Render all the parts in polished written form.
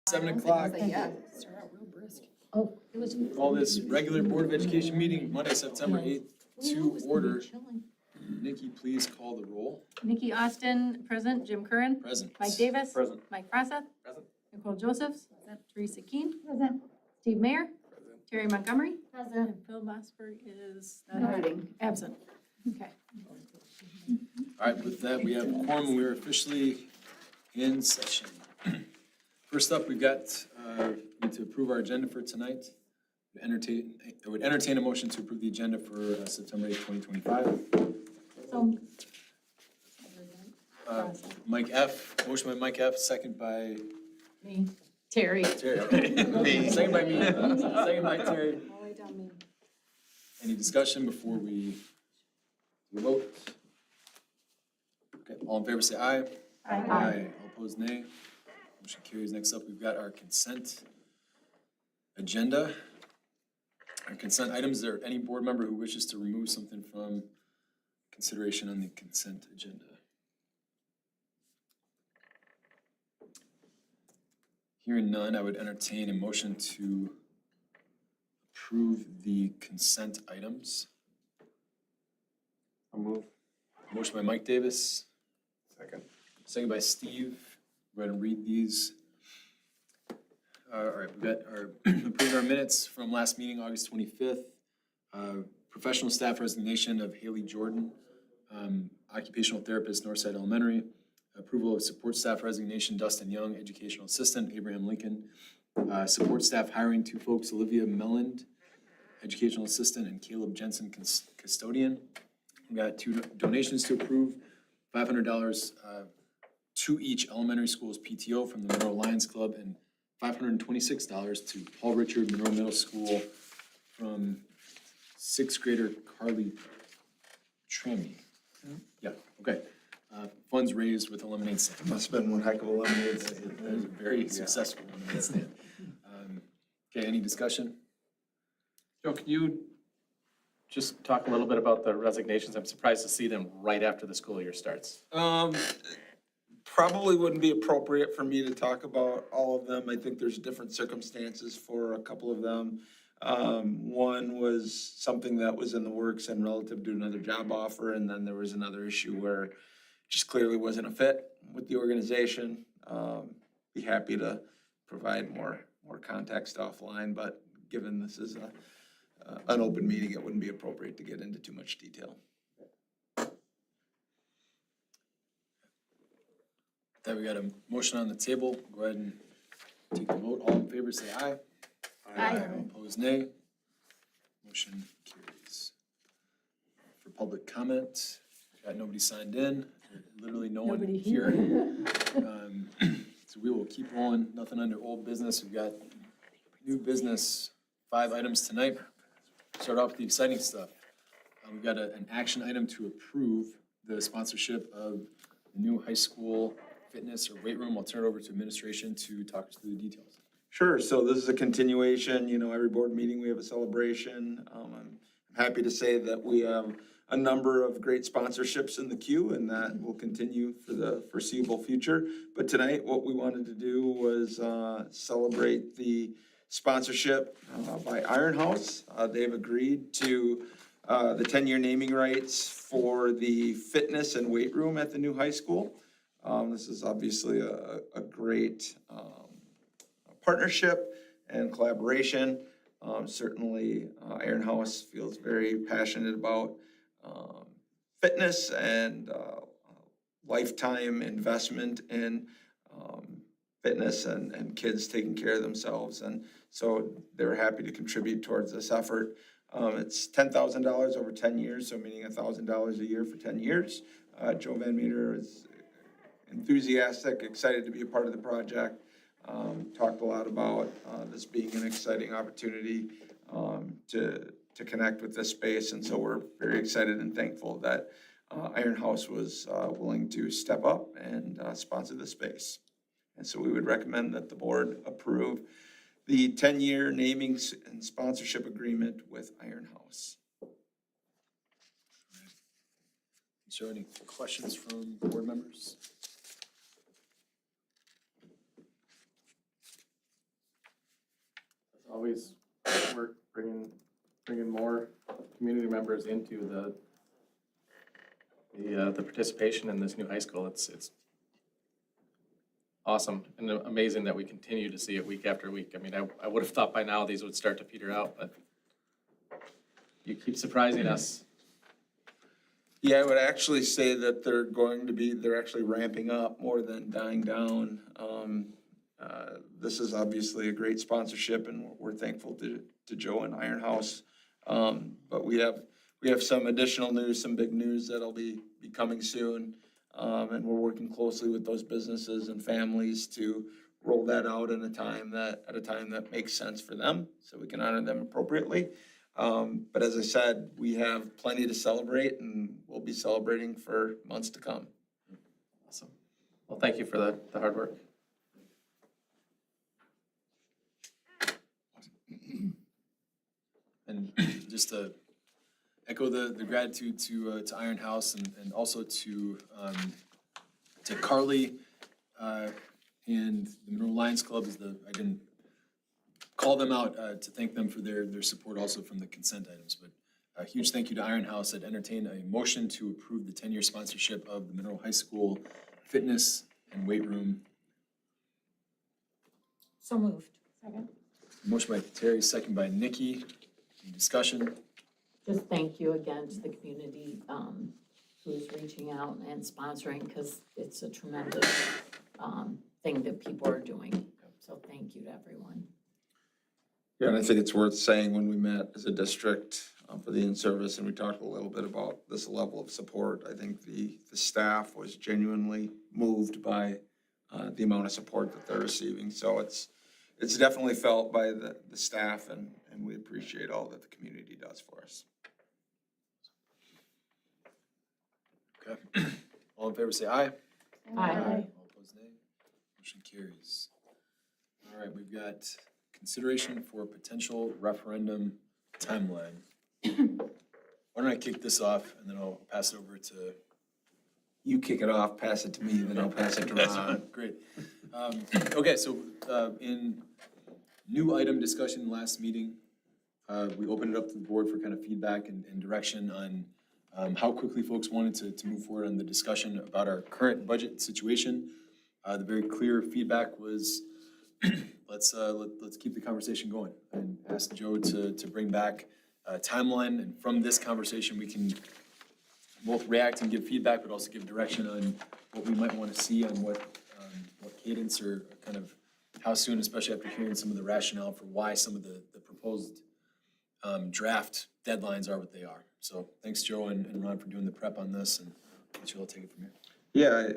7 o'clock. Yeah. Start out real brisk. Oh, it was. Call this regular Board of Education meeting, Monday, September 8th, to order. Nikki, please call the roll. Nikki Austin, present. Jim Curran. Present. Mike Davis. Present. Mike Fraseth. Present. Nicole Josephs. Teresa Keen. Present. Steve Mayer. Present. Terry Montgomery. Present. And Phil Bosberg is Nodding. absent. Okay. All right, with that, we have a quorum, and we are officially in session. First up, we've got, we need to approve our agenda for tonight. I would entertain a motion to approve the agenda for September 8th, 2025. So. Mike F., motion by Mike F., second by Me. Terry. Terry. Okay. Second by me. Second by Terry. All the way down me. Any discussion before we do a vote? Okay, all in favor say aye. Aye. All opposed, nay. Motion carries. Next up, we've got our consent agenda. Our consent items, is there any board member who wishes to remove something from consideration on the consent agenda? Hearing none, I would entertain a motion to approve the consent items. I'll move. Motion by Mike Davis, Second. second by Steve. Go ahead and read these. All right, we've got our, approving our minutes from last meeting, August 25th. Professional staff resignation of Haley Jordan, occupational therapist, Northside Elementary. Approval of support staff resignation, Dustin Young, educational assistant, Abraham Lincoln. Support staff hiring, two folks, Olivia Melland, educational assistant, and Caleb Jensen, custodian. We got two donations to approve, $500 to each elementary school's PTO from the Monroe Lions Club, and $526 to Paul Richard Monroe Middle School from sixth grader Carly Tremmy. Yeah, okay. Funds raised with a lemonade stand. Must have been one heck of a lemonade stand. That was a very successful lemonade stand. Okay, any discussion? Joe, can you just talk a little bit about the resignations? I'm surprised to see them right after the school year starts. Probably wouldn't be appropriate for me to talk about all of them. I think there's different circumstances for a couple of them. One was something that was in the works and relative to another job offer, and then there was another issue where it just clearly wasn't a fit with the organization. Be happy to provide more context offline, but given this is an open meeting, it wouldn't be appropriate to get into too much detail. That we got a motion on the table. Go ahead and take the vote. All in favor, say aye. Aye. Opposed, nay. Motion carries. For public comment, got nobody signed in, literally no one Nobody here. here. So we will keep rolling. Nothing under old business. We've got new business, 5 items tonight. Start off with the exciting stuff. We've got an action item to approve the sponsorship of the new high school fitness or weight room. I'll turn it over to administration to talk us through the details. Sure, so this is a continuation, every board meeting we have a celebration. I'm happy to say that we have a number of great sponsorships in the queue, and that will continue for the foreseeable future. But tonight, what we wanted to do was celebrate the sponsorship by Iron House. They've agreed to the 10-year naming rights for the fitness and weight room at the new high school. This is obviously a great partnership and collaboration. Certainly, Iron House feels very passionate about fitness and lifetime investment in fitness and kids taking care of themselves. And so they're happy to contribute towards this effort. It's $10,000 over 10 years, so meaning $1,000 a year for 10 years. Joe Van Meter is enthusiastic, excited to be a part of the project. Talked a lot about this being an exciting opportunity to connect with this space, and so we're very excited and thankful that Iron House was willing to step up and sponsor the space. And so we would recommend that the board approve the 10-year naming and sponsorship agreement with Iron House. Is there any questions from board members? always work bringing more community members into the participation in this new high school. It's awesome and amazing that we continue to see it week after week. I mean, I would have thought by now these would start to peter out, but you keep surprising us. Yeah, I would actually say that they're actually ramping up more than dying down. This is obviously a great sponsorship and we're thankful to Joe and Iron House. But we have some additional news, some big news that'll be coming soon. And we're working closely with those businesses and families to roll that out at a time that makes sense for them, so we can honor them appropriately. But as I said, we have plenty to celebrate and we'll be celebrating for months to come. Awesome. Well, thank you for the hard work. And just to echo the gratitude to Iron House and also to Carly and the Monroe Lions Club I didn't call them out to thank them for their support also from the consent items. But a huge thank you to Iron House that entertained a motion to approve the 10-year sponsorship of the Monroe High School fitness and weight room. So moved. Second. Motion by Terry, second by Nikki. Any discussion? Just thank you again to the community who's reaching out and sponsoring, because it's a tremendous thing that people are doing. So thank you to everyone. Yeah, and I think it's worth saying when we met as a district for the in-service and we talked a little bit about this level of support, I think the staff was genuinely moved by the amount of support that they're receiving. So it's definitely felt by the staff and we appreciate all that the community does for us. Okay. All in favor say aye. Aye. All opposed nay. Motion carries. All right, we've got consideration for potential referendum timeline. Why don't I kick this off and then I'll pass it over to. You kick it off, pass it to me, then I'll pass it to Ron. Great. Okay, so in new item discussion last meeting, we opened it up to the board for kind of feedback and direction on how quickly folks wanted to move forward on the discussion about our current budget situation. The very clear feedback was, let's keep the conversation going and ask Joe to bring back a timeline. And from this conversation, we can both react and give feedback, but also give direction on what we might want to see on what cadence or kind of how soon, especially after hearing some of the rationale for why some of the proposed draft deadlines are what they are. So thanks, Joe and Ron, for doing the prep on this, and let you all take it from here. Yeah,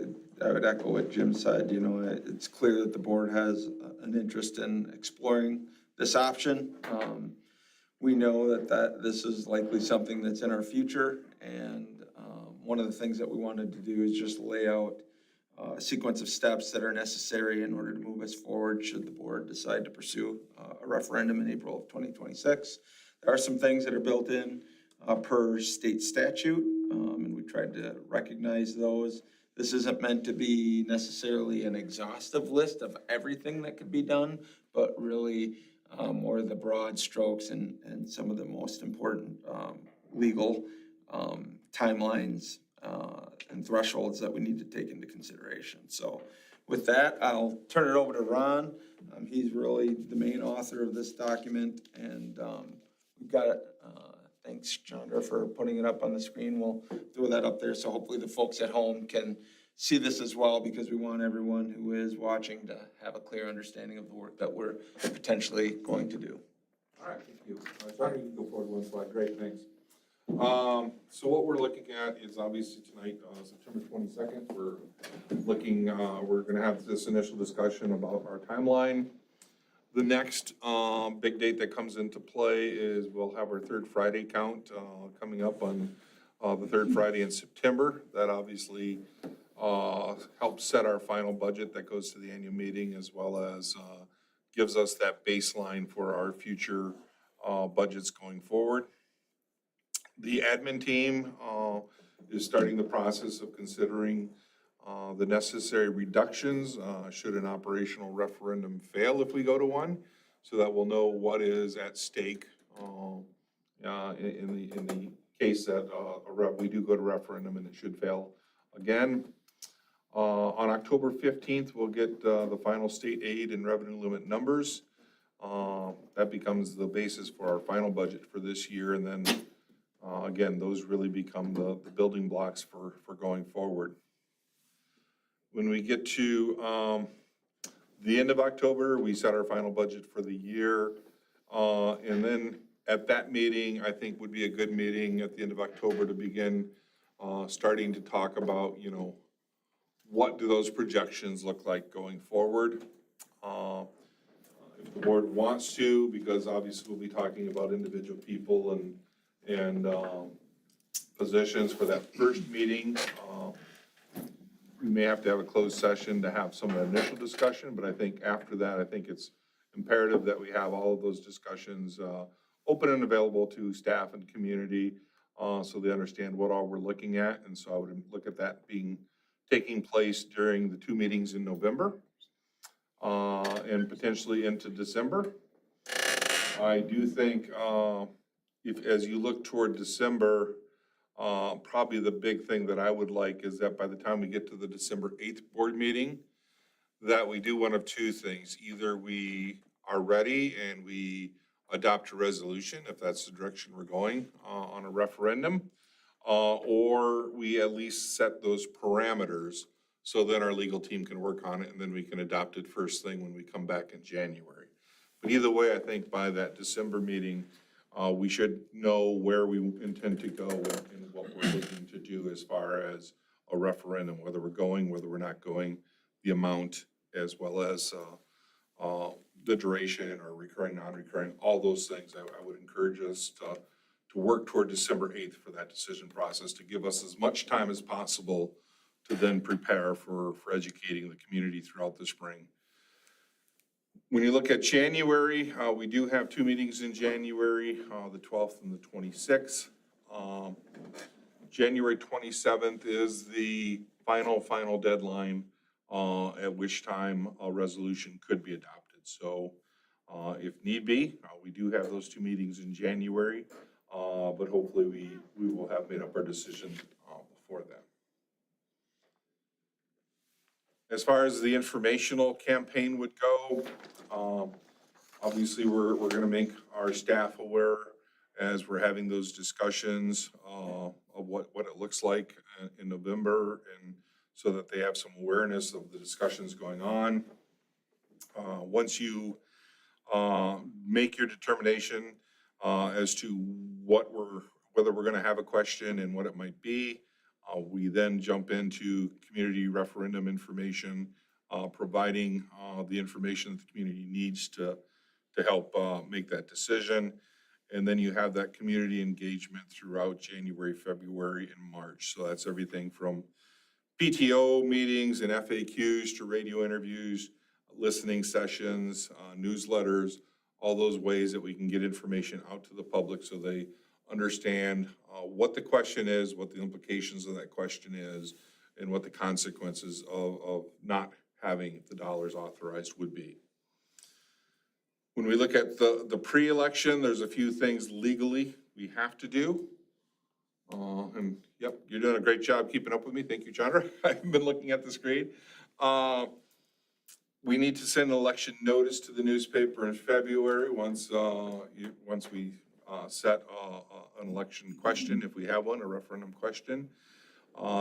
I would echo what Jim said. You know, it's clear that the board has an interest in exploring this option. We know that this is likely something that's in our future, and one of the things that we wanted to do is just lay out a sequence of steps that are necessary in order to move us forward should the board decide to pursue a referendum in April of 2026. There are some things that are built in per state statute, and we tried to recognize those. This isn't meant to be necessarily an exhaustive list of everything that could be done, but really more of the broad strokes and some of the most important legal timelines and thresholds that we need to take into consideration. So with that, I'll turn it over to Ron. He's really the main author of this document, and we've got it. Thanks, Chandra, for putting it up on the screen. We'll throw that up there so hopefully the folks at home can see this as well, because we want everyone who is watching to have a clear understanding of the work that we're potentially going to do. All right, thank you. Sorry, you can go forward one slide. Great, thanks. So what we're looking at is obviously tonight, September 22nd, we're gonna have this initial discussion about our timeline. The next big date that comes into play is we'll have our third Friday count coming up on the third Friday in September. That obviously helps set our final budget that goes to the annual meeting, as well as gives us that baseline for our future budgets going forward. The admin team is starting the process of considering the necessary reductions should an operational referendum fail if we go to one. so that we'll know what is at stake, in the case that, we do go to referendum and it should fail again. On October 15th, we'll get, the final state aid and revenue limit numbers. That becomes the basis for our final budget for this year, and then, again, those really become the building blocks for going forward. When we get to the end of October, we set our final budget for the year. And then at that meeting, I think would be a good meeting at the end of October to begin starting to talk about, you know, what do those projections look like going forward? If the board wants to, because obviously we'll be talking about individual people and positions for that first meeting. We may have to have a closed session to have some initial discussion, but I think after that, I think it's imperative that we have all of those discussions open and available to staff and community so they understand what all we're looking at. And so I would look at that taking place during the 2 meetings in November and potentially into December. I do think as you look toward December, probably the big thing that I would like is that by the time we get to the December 8th board meeting, that we do one of two things. Either we are ready and we adopt a resolution, if that's the direction we're going, on a referendum, or we at least set those parameters so then our legal team can work on it and then we can adopt it first thing when we come back in January. But either way, I think by that December meeting, we should know where we intend to go and what we're looking to do as far as a referendum, whether we're going, whether we're not going, the amount, as well as the duration or recurring, non-recurring, all those things. I would encourage us to work toward December 8th for that decision process, to give us as much time as possible to then prepare for educating the community throughout the spring. When you look at January, we do have 2 meetings in January, the 12th and the 26th. January 27th is the final deadline, at which time a resolution could be adopted. So if need be, we do have those 2 meetings in January, but hopefully we will have made up our decision before then. As far as the informational campaign would go, obviously we're going to make our staff aware as we're having those discussions of what it looks like in November, and so that they have some awareness of the discussions going on. Once you make your determination as to whether we're going to have a question and what it might be, we then jump into community referendum information, providing the information that the community needs to help make that decision. And then you have that community engagement throughout January, February, and March. So that's everything from PTO meetings and FAQs to radio interviews, listening sessions, newsletters, all those ways that we can get information out to the public so they understand what the question is, what the implications of that question is, and what the consequences of not having the dollars authorized would be. When we look at the pre-election, there's a few things legally we have to do. And yep, you're doing a great job keeping up with me. Thank you, Chandra. I've been looking at the screen. We need to send an election notice to the newspaper in February once we set an election question, if we have one, a referendum question.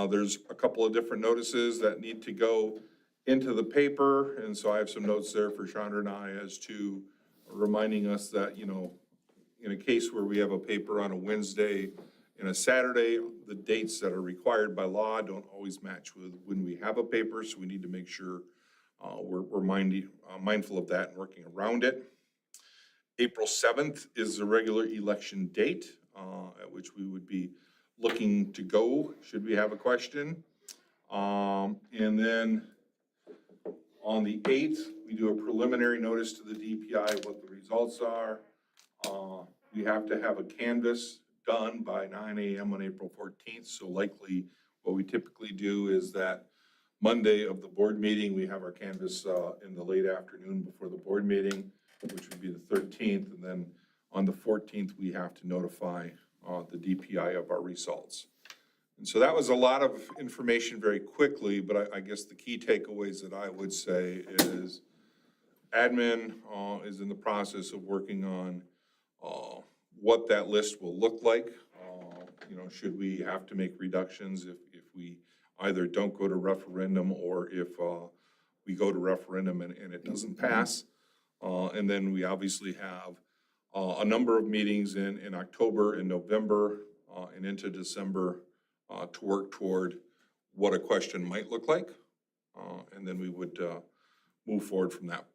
There's a couple of different notices that need to go into the paper, and so I have some notes there for Chandra and I as to reminding us that, you know, in a case where we have a paper on a Wednesday and a Saturday, the dates that are required by law don't always match with when we have a paper, so we need to make sure we're mindful of that and working around it. April 7th is the regular election date at which we would be looking to go should we have a question. And then on the 8th, we do a preliminary notice to the DPI what the results are. We have to have a canvass done by 9 a.m. on April 14th. So likely what we typically do is that Monday of the board meeting, we have our canvass in the late afternoon before the board meeting. which would be the 13th, and then on the 14th, we have to notify the DPI of our results. And so that was a lot of information very quickly, but I guess the key takeaways that I would say is admin is in the process of working on what that list will look like. You know, should we have to make reductions if we either don't go to referendum or if we go to referendum and it doesn't pass. And then we obviously have a number of meetings in October and November and into December to work toward what a question might look like. And then we would move forward from that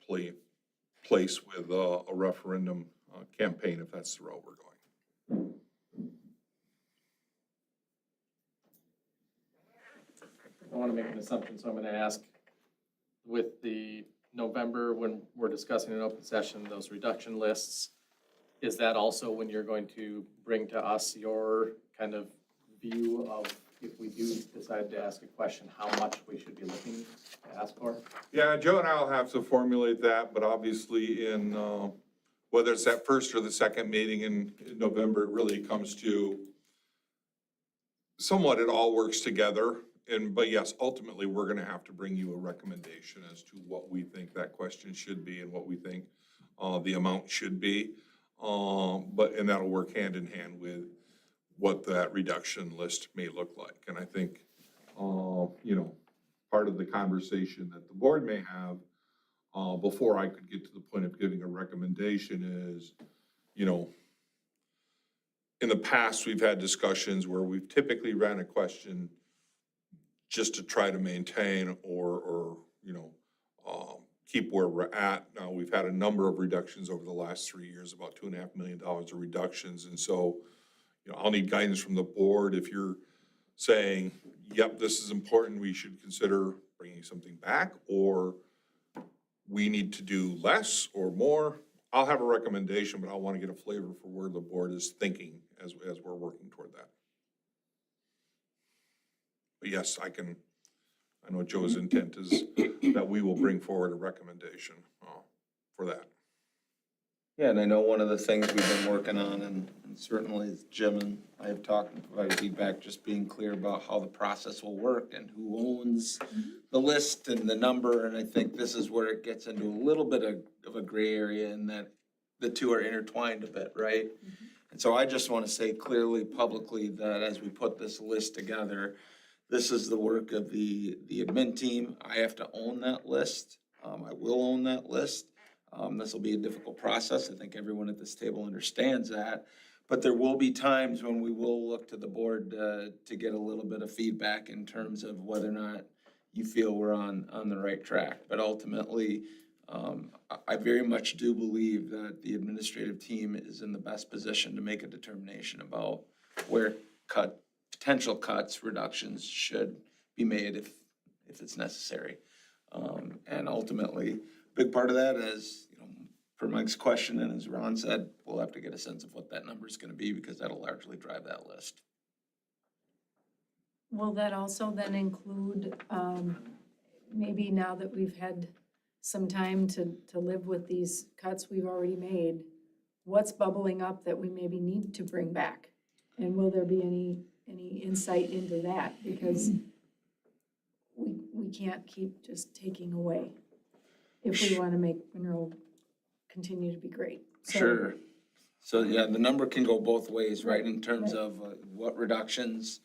place with a referendum campaign if that's the route we're going. I want to make an assumption, so I'm going to ask, with the November, when we're discussing an open session, those reduction lists, is that also when you're going to bring to us your kind of view of, if we do decide to ask a question, how much we should be looking to ask for? Yeah, Joe and I'll have to formulate that, but obviously in, whether it's that first or the second meeting in November, it really comes to somewhat it all works together. But yes, ultimately, we're gonna have to bring you a recommendation as to what we think that question should be and what we think the amount should be. And that'll work hand in hand with what that reduction list may look like. And I think, you know, part of the conversation that the board may have before I could get to the point of giving a recommendation is, you know, in the past, we've had discussions where we've typically ran a question just to try to maintain or you know, keep where we're at. Now, we've had a number of reductions over the last 3 years, about $2.5 million of reductions. And so, you know, I'll need guidance from the board. If you're saying, yep, this is important, we should consider bringing something back, or we need to do less or more, I'll have a recommendation, but I want to get a flavor for where the board is thinking as we're working toward that. But yes, I know Joe's intent is that we will bring forward a recommendation for that. Yeah, and I know one of the things we've been working on, and certainly Jim and I have talked and provided feedback, just being clear about how the process will work and who owns the list and the number. And I think this is where it gets into a little bit of a gray area in that the two are intertwined a bit, right? And so I just want to say clearly, publicly, that as we put this list together, this is the work of the admin team. I have to own that list. I will own that list. This will be a difficult process. I think everyone at this table understands that. But there will be times when we will look to the board to get a little bit of feedback in terms of whether or not you feel we're on the right track. But ultimately, I very much do believe that the administrative team is in the best position to make a determination about where potential cuts, reductions should be made if it's necessary. And ultimately, a big part of that is, you know, for Mike's question, and as Ron said, we'll have to get a sense of what that number is gonna be, because that'll largely drive that list. Will that also then include, maybe now that we've had some time to live with these cuts we've already made, what's bubbling up that we maybe need to bring back? And will there be any insight into that? Because we can't keep just taking away if we want to make Monroe continue to be great. So- Sure. So, yeah, the number can go both ways, right, in terms of what reductions,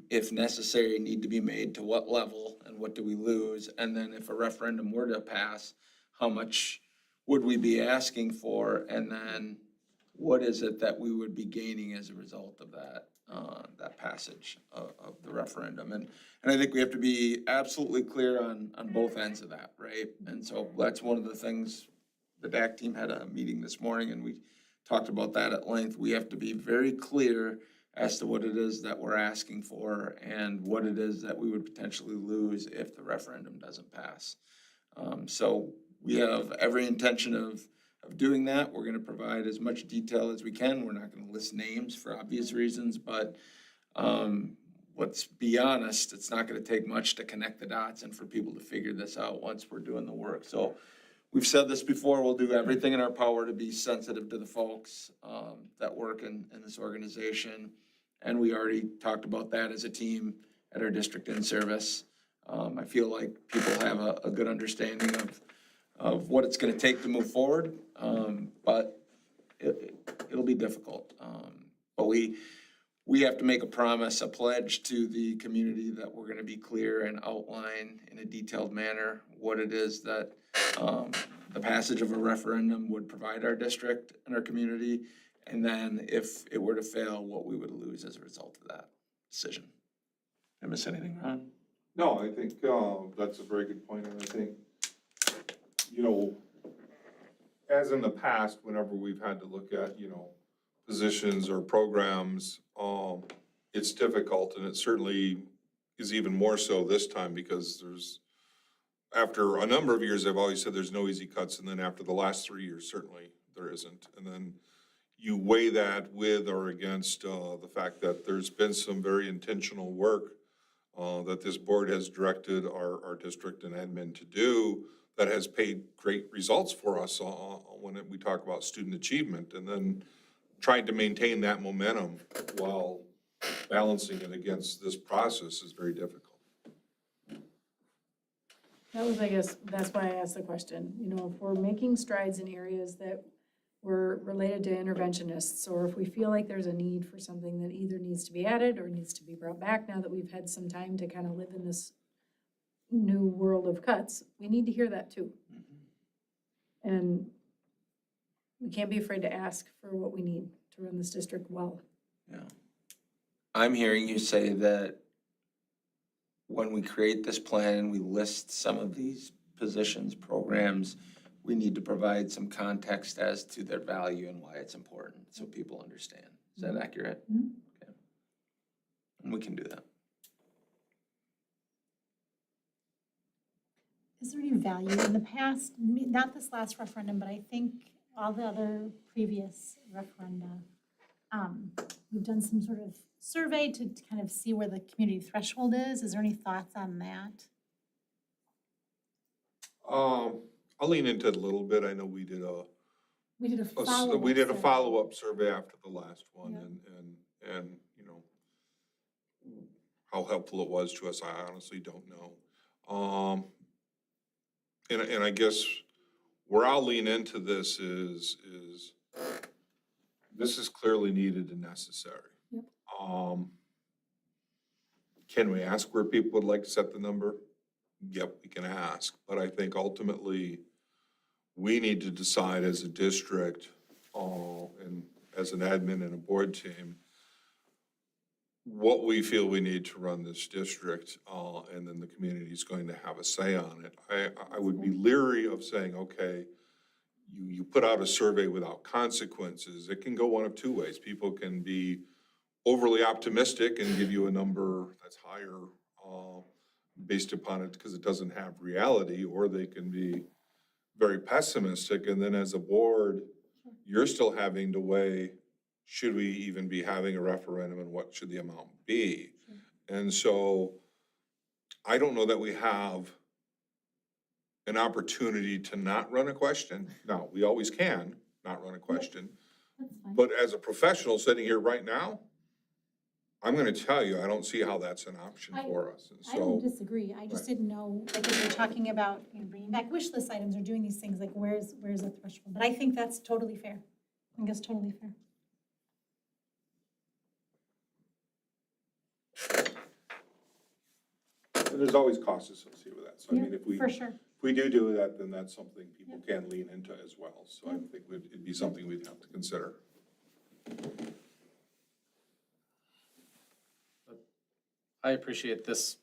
if necessary, need to be made to what level, and what do we lose? And then if a referendum were to pass, how much would we be asking for? And then what is it that we would be gaining as a result of that passage of the referendum? And I think we have to be absolutely clear on both ends of that, right? And so that's one of the things, the DAC team had a meeting this morning and we talked about that at length. We have to be very clear as to what it is that we're asking for and what it is that we would potentially lose if the referendum doesn't pass. So we have every intention of doing that. We're gonna provide as much detail as we can. We're not gonna list names for obvious reasons, but let's be honest, it's not gonna take much to connect the dots and for people to figure this out once we're doing the work. So we've said this before, we'll do everything in our power to be sensitive to the folks that work in this organization. And we already talked about that as a team at our district in service. I feel like people have a good understanding of what it's gonna take to move forward, but it'll be difficult. But we have to make a promise, a pledge to the community that we're gonna be clear and outline in a detailed manner what it is that the passage of a referendum would provide our district and our community. And then if it were to fail, what we would lose as a result of that decision. Did I miss anything, Ron? No, I think, that's a very good point, and I think, you know, as in the past, whenever we've had to look at, you know, positions or programs, it's difficult, and it certainly is even more so this time, because after a number of years, I've always said there's no easy cuts, and then after the last 3 years, certainly there isn't. And then you weigh that with or against, the fact that there's been some very intentional work that this board has directed our district and admin to do that has paid great results for us when we talk about student achievement, and then trying to maintain that momentum while balancing it against this process is very difficult. That was, I guess, that's why I asked the question. You know, if we're making strides in areas that were related to interventionists, or if we feel like there's a need for something that either needs to be added or needs to be brought back now that we've had some time to kind of live in this new world of cuts, we need to hear that too. And we can't be afraid to ask for what we need to run this district well. Yeah. I'm hearing you say that when we create this plan, we list some of these positions, programs, we need to provide some context as to their value and why it's important, so people understand. Is that accurate? Mhm. Okay. And we can do that. Is there any value in the past, not this last referendum, but I think all the other previous referenda, we've done some sort of survey to kind of see where the community threshold is. Is there any thoughts on that? I'll lean into it a little bit. I know we did We did a follow-up. we did a survey. follow-up survey after the last one, Yeah. and, you know, how helpful it was to us, I honestly don't know. And I guess where I'll lean into this is this is clearly needed and necessary. Yep. Can we ask where people would like to set the number? Yep, we can ask, but I think ultimately we need to decide as a district, and as an admin and a board team, what we feel we need to run this district, and then the community is going to have a say on it. I would be leery of saying, okay, you put out a survey without consequences. It can go one of two ways. People can be overly optimistic and give you a number that's higher, based upon it because it doesn't have reality, or they can be very pessimistic, and then as a board, you're still having to weigh, should we even be having a referendum and what should the amount be? And so I don't know that we have an opportunity to not run a question. Now, we always can not run a question, That's fine. but as a professional sitting here right now, I'm gonna tell you, I don't see how that's an option for us. And I don't so, disagree. I just Right. didn't know, like, if we're talking about, you know, bringing back wish list items or doing these things, like, where's the threshold? But I think that's totally fair. I think that's totally fair. and there's always costs associated with that. So I mean, if we For sure. do that, then that's something people can lean into as well. So I think it'd be something we'd have to consider. I appreciate this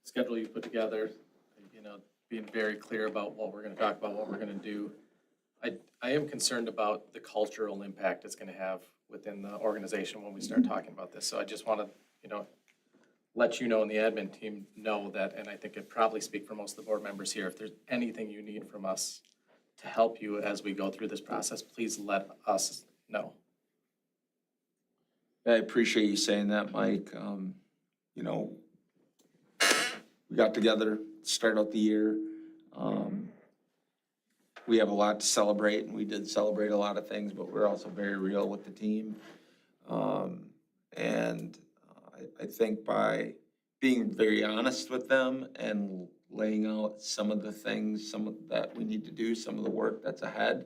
schedule you put together, you know, being very clear about what we're gonna talk about, what we're gonna do. I am concerned about the cultural impact it's gonna have within the organization when we start talking about this. So I just wanna, you know, let you know and the admin team know that, and I think it probably speak for most of the board members here, if there's anything you need from us to help you as we go through this process, please let us know. I appreciate you saying that, Mike. You know, we got together, to start out the year. we have a lot to celebrate, and we did celebrate a lot of things, but we're also very real with the team. And I think by being very honest with them and laying out some of the things, that we need to do, some of the work that's ahead,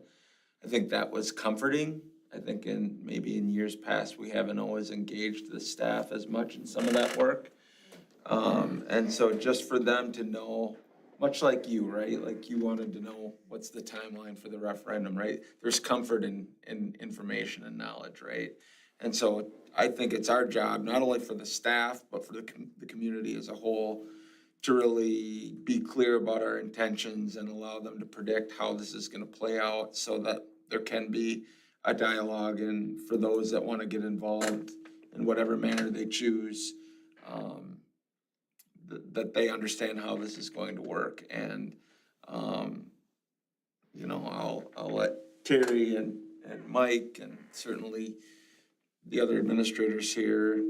I think that was comforting. I think maybe in years past, we haven't always engaged the staff as much in some of that work. And so just for them to know, much like you, right? Like you wanted to know what's the timeline for the referendum, right? There's comfort in information and knowledge, right? And so I think it's our job, not only for the staff, but for the community as a whole, to really be clear about our intentions and allow them to predict how this is gonna play out so that there can be a dialogue, and for those that wanna get involved in whatever manner they choose, that they understand how this is going to work. And, you know, I'll let Terry and Mike and certainly the other administrators here,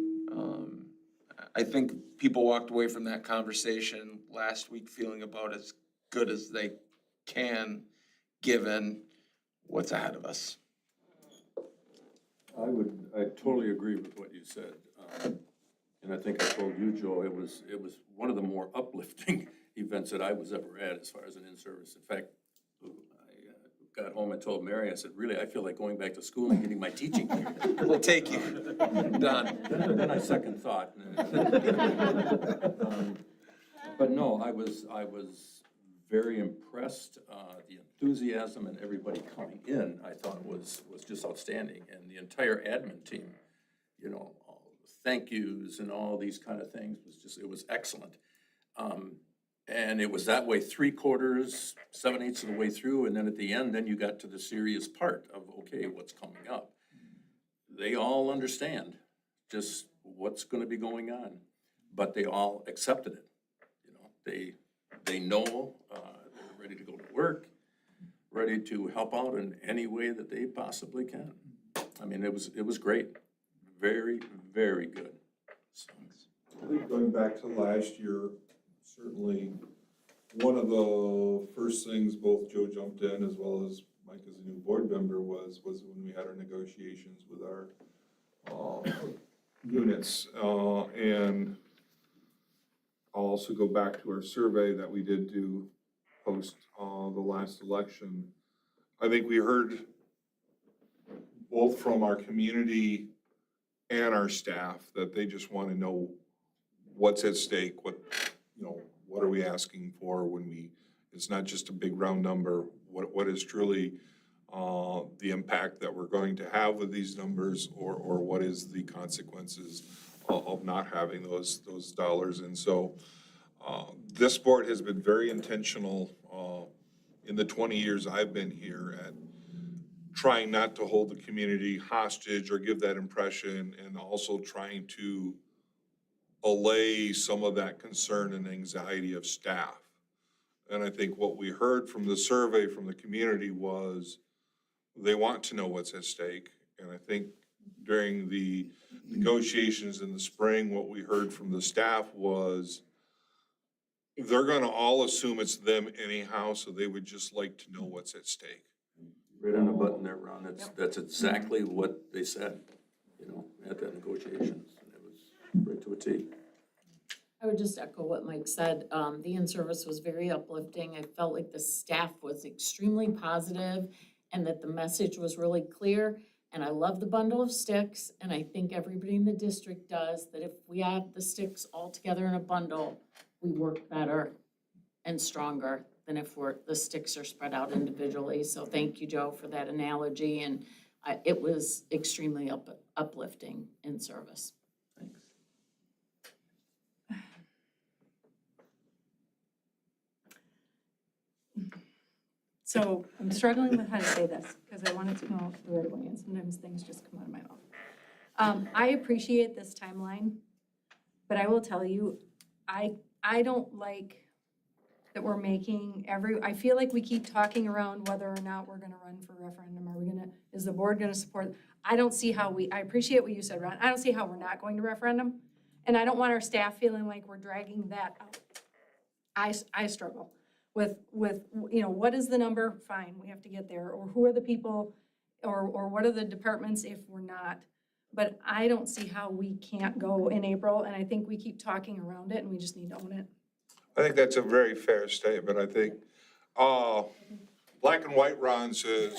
I think people walked away from that conversation last week feeling about as good as they can, given what's ahead of us. I totally agree with what you said. And I think I told you, Joe, it was one of the more uplifting events that I was ever at as far as an in-service. In fact, I got home and told Mary, I said, really, I feel like going back to school and getting my teaching degree. We'll take you. Done. Then I second thought. But no, I was very impressed. The enthusiasm and everybody coming in, I thought was just outstanding. And the entire admin team, you know, all the thank yous and all these kind of things it was excellent. And it was that way 3/4, 7/8 of the way through, and then at the end, then you got to the serious part of, okay, what's coming up. They all understand just what's gonna be going on, but they all accepted it. You know, they know, they're ready to go to work, ready to help out in any way that they possibly can. I mean, it was great, very, very good. So. I think going back to last year, certainly one of the first things both Joe jumped in as well as Mike as a new board member was when we had our negotiations with our units. And I'll also go back to our survey that we did do post the last election. I think we heard both from our community and our staff that they just want to know what's at stake, what are we asking for when it's not just a big round number, what is truly the impact that we're going to have with these numbers, or what is the consequences of not having those dollars. And so this board has been very intentional in the 20 years I've been here at trying not to hold the community hostage or give that impression, and also trying to allay some of that concern and anxiety of staff. And I think what we heard from the survey from the community was they want to know what's at stake. And I think during the negotiations in the spring, what we heard from the staff was they're gonna all assume it's them anyhow, so they would just like to know what's at stake. Right on the button there, Ron, that's exactly what they said, you know, at the negotiations. And it was right to a T. I would just echo what Mike said. The in-service was very uplifting. I felt like the staff was extremely positive and that the message was really clear. And I love the bundle of sticks, and I think everybody in the district does, that if we have the sticks all together in a bundle, we work better and stronger than if the sticks are spread out individually. So thank you, Joe, for that analogy, and it was extremely uplifting in service. Thanks. So I'm struggling with how to say this, because I want it to come out the right way, and sometimes things just come out of my mouth. I appreciate this timeline, but I will tell you, I don't like that we're making I feel like we keep talking around whether or not we're gonna run for referendum. Is the board gonna support? I don't see how I appreciate what you said, Ron. I don't see how we're not going to referendum. And I don't want our staff feeling like we're dragging that out. I struggle. with, you know, what is the number? Fine, we have to get there. Or who are the people, or what are the departments if we're not? But I don't see how we can't go in April, and I think we keep talking around it, and we just need to own it. I think that's a very fair statement. I think, black and white, Ron says,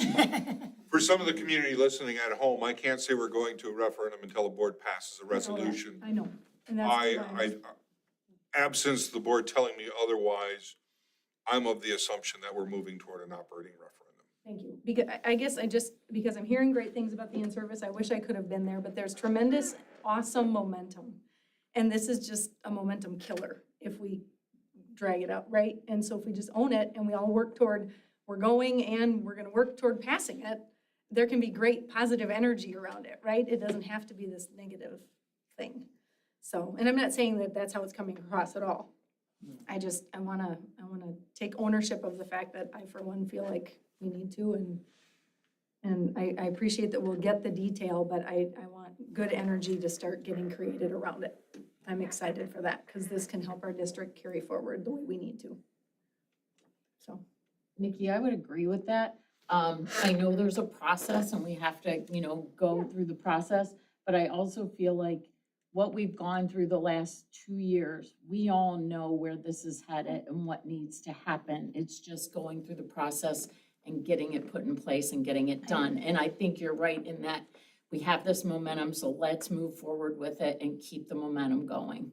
for some of the community listening at home, I can't say we're going to a referendum until the board passes a resolution. I know, and that's. I, absence the board telling me otherwise, I'm of the assumption that we're moving toward an operating referendum. Thank you. Because I guess because I'm hearing great things about the in-service, I wish I could have been there, but there's tremendous, awesome momentum. And this is just a momentum killer if we drag it out, right? And so if we just own it and we all work toward, we're going and we're gonna work toward passing it, there can be great positive energy around it, right? It doesn't have to be this negative thing. So, and I'm not saying that that's how it's coming across at all. I wanna take ownership of the fact that I, for one, feel like we need to, and I appreciate that we'll get the detail, but I want good energy to start getting created around it. I'm excited for that, because this can help our district carry forward the way we need to. So, Nikki, I would agree with that. I know there's a process and we have to, go through the process, but I also feel like what we've gone through the last 2 years, we all know where this is headed and what needs to happen. It's just going through the process and getting it put in place and getting it done. And I think you're right in that we have this momentum, so let's move forward with it and keep the momentum going.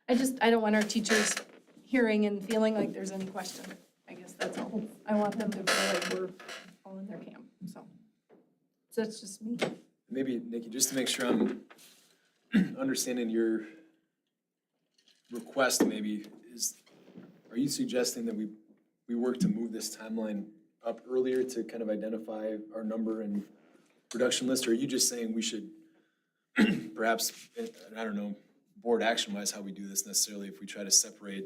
I don't want our teachers hearing and feeling like there's any question. I guess that's all. I want them to feel like we're all in their camp, so that's just me. Maybe, Nikki, just to make sure I'm understanding your request, maybe, are you suggesting that we work to move this timeline up earlier to kind of identify our number and production list, or are you just saying we should perhaps, I don't know, board action-wise, how we do this necessarily, if we try to separate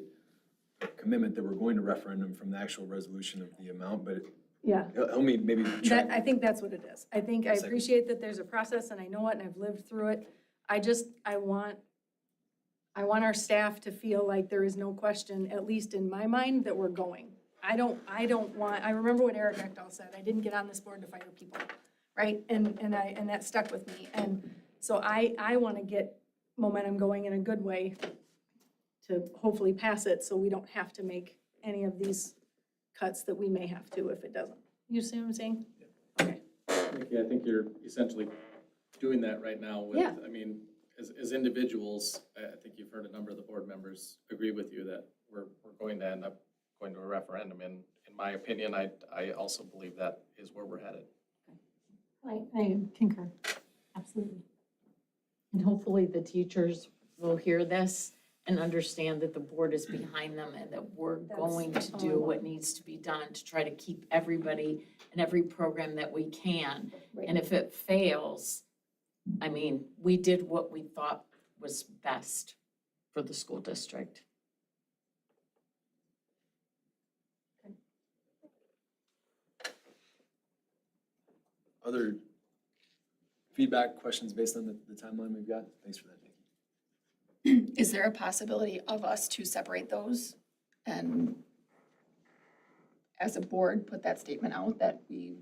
a commitment that we're going to referendum from the actual resolution of the amount, but Yeah. help me maybe try. I think that's what it is. I appreciate that there's a process and I know it and I've lived through it. I want our staff to feel like there is no question, at least in my mind, that we're going. I remember what Eric Ekdahl said, I didn't get on this board to fire people, right? And that stuck with me. And so I want to get momentum going in a good way to hopefully pass it, so we don't have to make any of these cuts that we may have to if it doesn't. You see what I'm saying? Okay. Nikki, I think you're essentially doing that right now with, Yeah. I mean, as individuals, I think you've heard a number of the board members agree with you that we're going to end up going to a referendum. And in my opinion, I also believe that is where we're headed. I concur, absolutely. And hopefully the teachers will hear this and understand that the board is behind them and that we're going to do what needs to be done to try to keep everybody in every program that we can. Right. And if it fails, I mean, we did what we thought was best for the school district. Other feedback, questions based on the timeline we've got? Thanks for that, Nikki. Is there a possibility of us to separate those and as a board, put that statement out that we,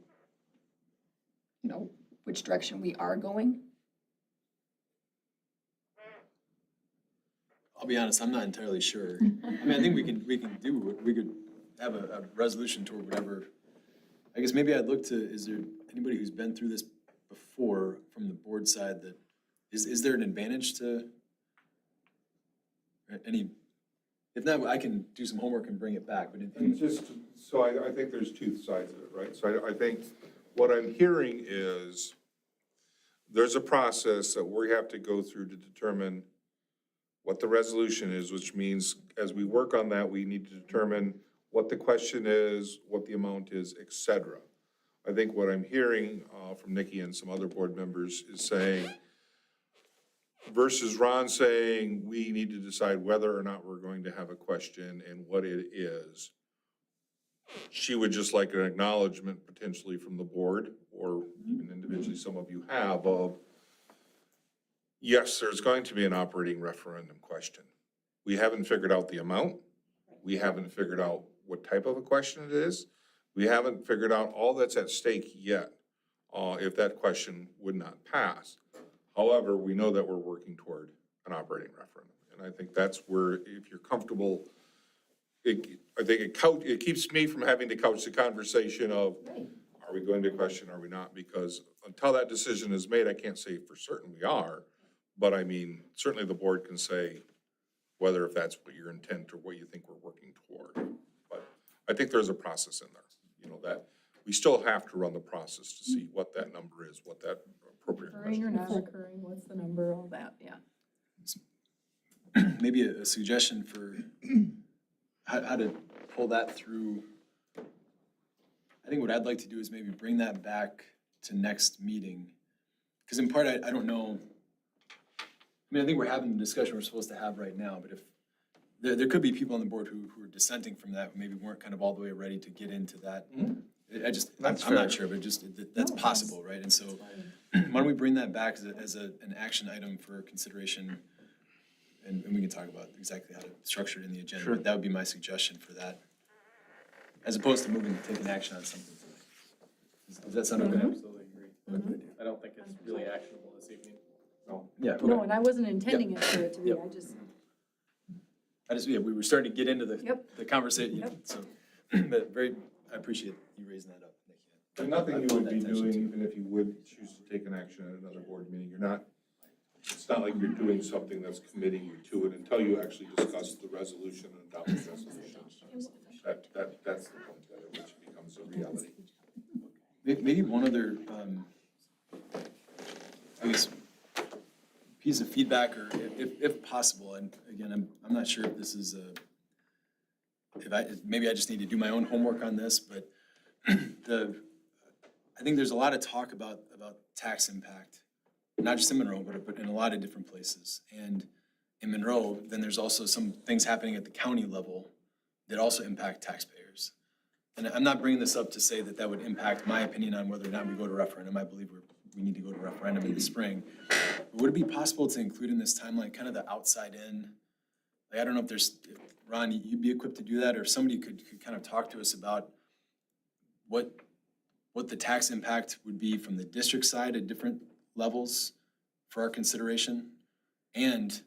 which direction we are going? I'll be honest, I'm not entirely sure. I mean, I think we could have a resolution toward whatever. I guess maybe I'd look to, is there anybody who's been through this before from the board side that, is there an advantage to any, if not, I can do some homework and bring it back, but And just, so I think there's two sides of it, right? So I think what I'm hearing is there's a process that we have to go through to determine what the resolution is, which means as we work on that, we need to determine what the question is, what the amount is, et cetera. I think what I'm hearing from Nikki and some other board members is saying, versus Ron saying, we need to decide whether or not we're going to have a question and what it is. She would just like an acknowledgement potentially from the board, or even individually some of you have, of, yes, there's going to be an operating referendum question. We haven't figured out the amount. We haven't figured out what type of a question it is. We haven't figured out all that's at stake yet, if that question would not pass. However, we know that we're working toward an operating referendum. And I think that's where, if you're comfortable, I think it keeps me from having to couch the conversation of, are we going to question, are we not? Because until that decision is made, I can't say for certain we are. But I mean, certainly the board can say whether if that's what your intent or what you think we're working toward. But I think there's a process in there, that we still have to run the process to see what that number is, what that appropriate Occurring or question not is. occurring, what's the number, all that, yeah. Maybe a suggestion for how to pull that through. I think what I'd like to do is maybe bring that back to next meeting. Because in part, I don't know, I think we're having the discussion we're supposed to have right now, but if, there could be people on the board who are dissenting from that, who maybe weren't kind of all the way ready to get into that. That's I'm fair. not sure, but that's possible, right? And so, why don't we bring that back as an action item for consideration? And we can talk about exactly how to structure it in the agenda. Sure. But that would be my suggestion for that, as opposed to moving to take an action on something tonight. Does that sound okay? Absolutely agree. I don't think it's really actionable this evening. Yeah. No, okay. and I wasn't intending it for it to be, Yep. We were starting to get into Yep. the conversation, Yep. so, but I appreciate you raising that up, Nikki. There's nothing you I would found be that attention doing, to. even if you would choose to take an action at another board meeting. It's not like you're doing something that's committing you to it until you actually discuss the resolution and adopt the resolution. That's the point that it which becomes a reality. Maybe one other, I guess, piece of feedback, or if possible, and again, I'm not sure if this is maybe I just need to do my own homework on this, but I think there's a lot of talk about tax impact, not just in Monroe, but in a lot of different places. And in Monroe, then there's also some things happening at the county level that also impact taxpayers. And I'm not bringing this up to say that would impact my opinion on whether or not we go to referendum. I believe we need to go to referendum in the spring. But would it be possible to include in this timeline kind of the outside in? Like, I don't know if Ron, you'd be equipped to do that, or if somebody could kind of talk to us about what the tax impact would be from the district side at different levels for our consideration? And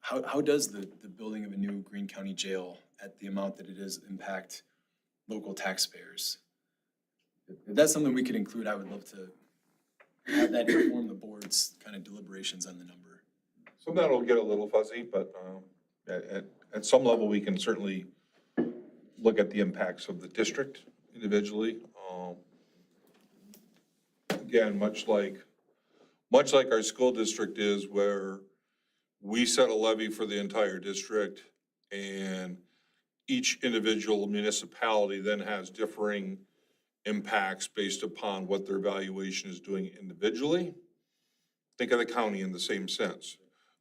how does the building of a new Greene County jail at the amount that it is impact local taxpayers? If that's something we could include, I would love to have that inform the board's kind of deliberations on the number. Some of that will get a little fuzzy, but at some level, we can certainly look at the impacts of the district individually. Again, much like our school district is, where we set a levy for the entire district, and each individual municipality then has differing impacts based upon what their valuation is doing individually. Think of the county in the same sense.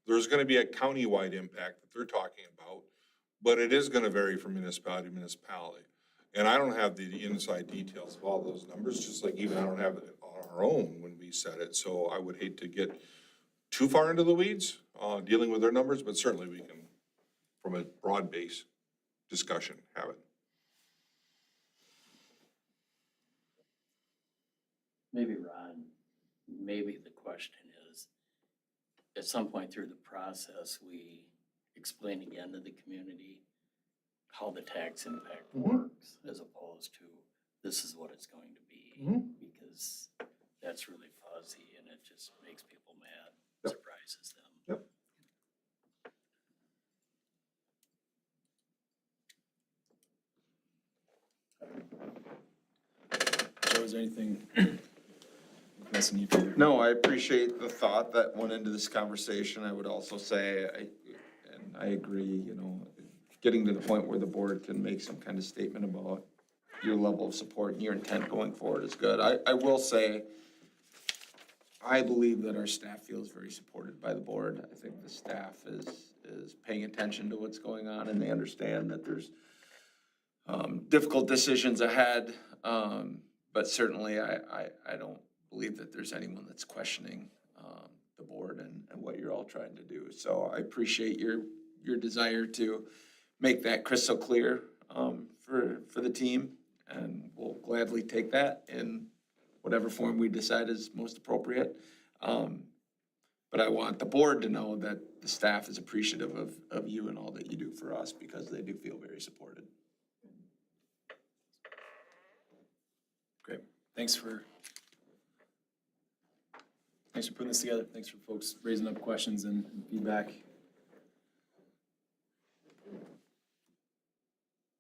There's gonna be a countywide impact that they're talking about, but it is gonna vary from municipality to municipality. And I don't have the inside details of all those numbers, just like even I don't have it on our own when we set it. So I would hate to get too far into the weeds, dealing with their numbers, but certainly we can, from a broad base discussion, have it. Maybe, Ron, maybe the question is, at some point through the process, we explain again to the community how the tax impact works, as opposed to this is what it's going to be. Because that's really fuzzy and it just makes people mad, surprises them. Joe, is there anything else you need further? No, I appreciate the thought that went into this conversation. I would also say, and I agree, getting to the point where the board can make some kind of statement about your level of support and your intent going forward is good. I will say, I believe that our staff feels very supported by the board. I think the staff is paying attention to what's going on, and they understand that there's difficult decisions ahead. But certainly, I don't believe that there's anyone that's questioning the board and what you're all trying to do. So I appreciate your desire to make that crystal clear, for the team. And we'll gladly take that in whatever form we decide is most appropriate. But I want the board to know that the staff is appreciative of you and all that you do for us, because they do feel very supported. Great. Thanks for putting this together. Thanks for folks raising up questions and feedback.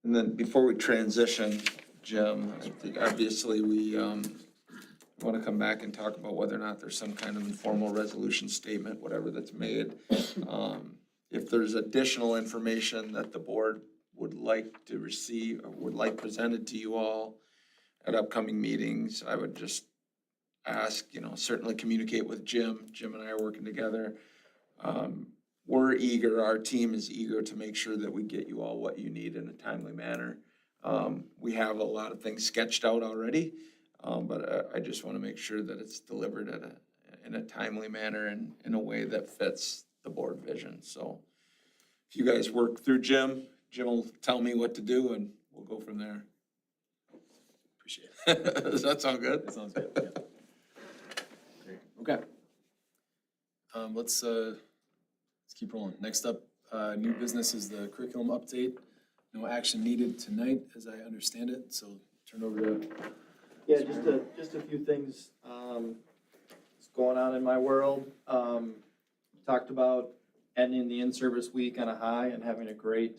And then before we transition, Jim, I think obviously we want to come back and talk about whether or not there's some kind of informal resolution statement, whatever that's made. If there's additional information that the board would like to receive, or would like presented to you all at upcoming meetings, I would just ask, certainly communicate with Jim. Jim and I are working together. We're eager, our team is eager to make sure that we get you all what you need in a timely manner. We have a lot of things sketched out already, but I just want to make sure that it's delivered in a timely manner and in a way that fits the board vision. So if you guys work through Jim will tell me what to do and we'll go from there. Appreciate it. Does that sound good? That sounds good, yeah. Great, okay. Let's keep rolling. Next up, new business is the curriculum update. No action needed tonight, as I understand it, so turn over to. Yeah, just a few things, that's going on in my world. Talked about ending the in-service week on a high and having a great,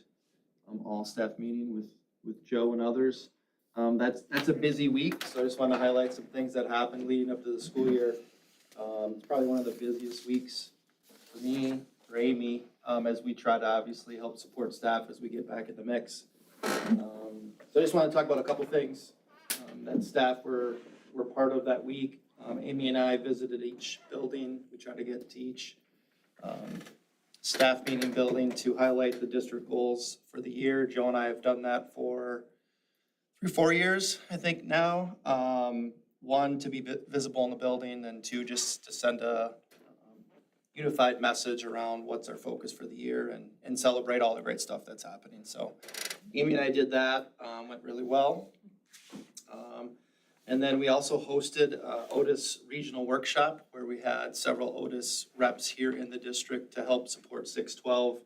all-staff meeting with Joe and others. That's a busy week, so I just want to highlight some things that happened leading up to the school year. It's probably one of the busiest weeks for me, for Amy, as we try to obviously help support staff as we get back in the mix. So I just want to talk about a couple things that staff were part of that week. Amy and I visited each building. We tried to get to each staff meeting building to highlight the district goals for the year. Joe and I have done that for 3-4 years, I think now. One, to be visible in the building, and two, just to send a unified message around what's our focus for the year and celebrate all the great stuff that's happening. So Amy and I did that, went really well. And then we also hosted Otis Regional Workshop, where we had several Otis reps here in the district to help support 612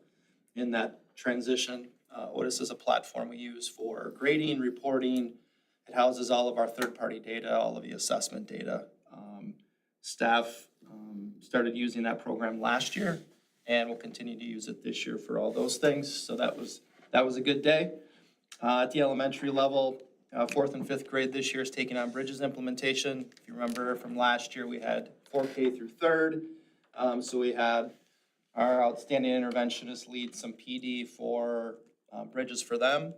in that transition. Otis is a platform we use for grading, reporting. It houses all of our third-party data, all of the assessment data. Staff started using that program last year and will continue to use it this year for all those things. So that was a good day. At the elementary level, 4th and 5th grade this year is taking on Bridges implementation. If you remember from last year, we had 4K through 3rd. So we had our outstanding interventionist lead some PD for Bridges for them.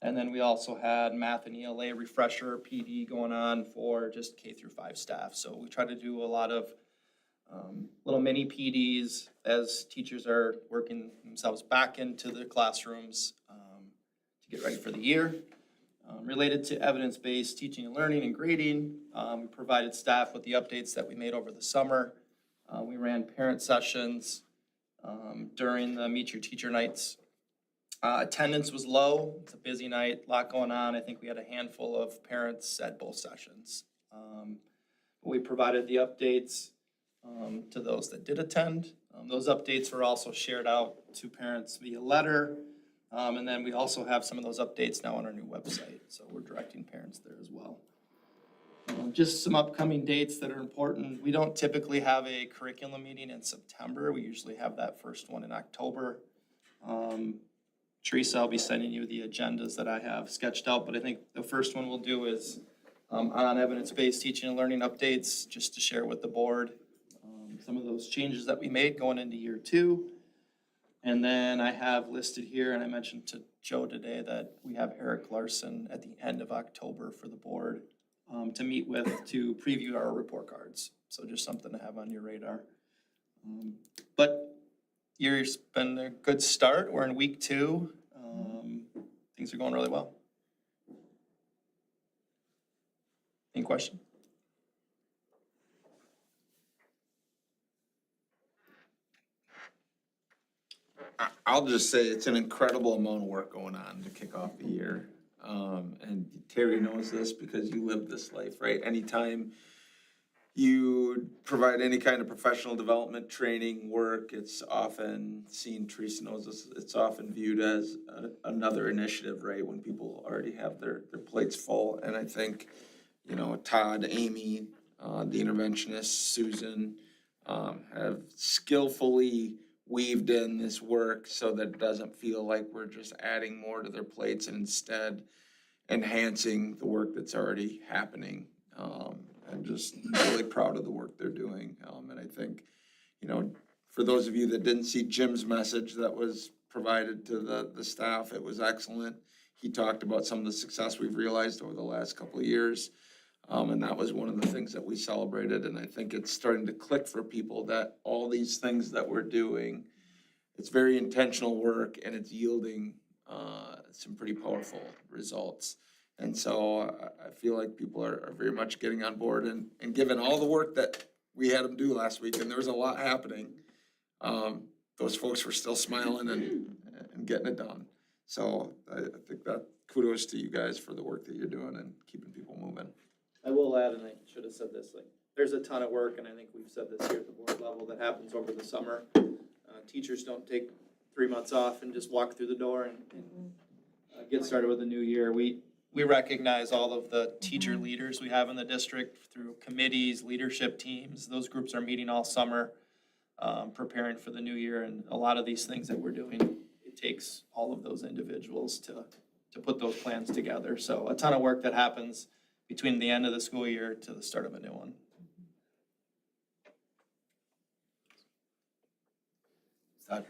And then we also had math and ELA refresher PD going on for just K through 5 staff. So we try to do a lot of little mini PDs as teachers are working themselves back into their classrooms to get ready for the year. Related to evidence-based teaching and learning and grading, we provided staff with the updates that we made over the summer. We ran parent sessions during the Meet Your Teacher nights. Attendance was low. It's a busy night, a lot going on. I think we had a handful of parents at both sessions. We provided the updates to those that did attend. Those updates were also shared out to parents via letter. And then we also have some of those updates now on our new website, so we're directing parents there as well. Just some upcoming dates that are important. We don't typically have a curriculum meeting in September. We usually have that first one in October. Teresa, I'll be sending you the agendas that I have sketched out, but I think the first one we'll do is on evidence-based teaching and learning updates, just to share with the board some of those changes that we made going into year 2. And then I have listed here, and I mentioned to Joe today, that we have Eric Larson at the end of October for the board to meet with to preview our report cards. So just something to have on your radar. But year's been a good start. We're in week 2. Things are going really well. Any question? I'll just say it's an incredible amount of work going on to kick off the year. And Terry knows this because you live this life, right? Anytime you provide any kind of professional development training work, it's often seen, Teresa knows this, it's often viewed as another initiative, right? When people already have their plates full. And I think, you know, Todd, Amy, the interventionist, Susan, have skillfully weaved in this work so that it doesn't feel like we're just adding more to their plates and instead enhancing the work that's already happening. I'm just really proud of the work they're doing. And I think, you know, for those of you that didn't see Jim's message that was provided to the staff, it was excellent. He talked about some of the success we've realized over the last couple of years. And that was one of the things that we celebrated. And I think it's starting to click for people that all these things that we're doing, it's very intentional work and it's yielding some pretty powerful results. And so I feel like people are very much getting on board and given all the work that we had them do last week, and there was a lot happening, those folks were still smiling and getting it done. So I think that kudos to you guys for the work that you're doing and keeping people moving. I will add, and I should have said this, like, there's a ton of work, and I think we've said this here at the board level, that happens over the summer. Teachers don't take 3 months off and just walk through the door and get started with the new year. We recognize all of the teacher leaders we have in the district through committees, leadership teams. Those groups are meeting all summer, preparing for the new year, and a lot of these things that we're doing, it takes all of those individuals to put those plans together. So a ton of work that happens between the end of the school year to the start of a new one. Todd?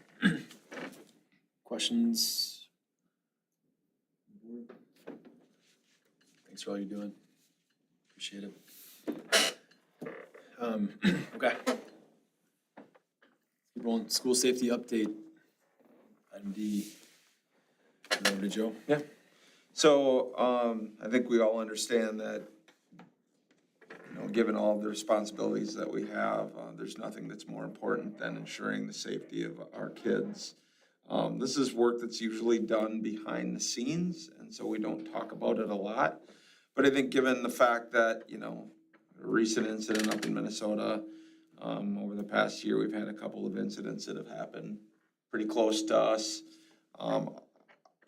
Questions? Thanks for all you're doing. Appreciate it. Okay. Keep rolling. School safety update. Item D. Turn it over to Joe. Yeah. So, I think we all understand that, you know, given all the responsibilities that we have, there's nothing that's more important than ensuring the safety of our kids. This is work that's usually done behind the scenes, and so we don't talk about it a lot. But I think given the fact that, you know, a recent incident up in Minnesota, over the past year, we've had a couple of incidents that have happened pretty close to us.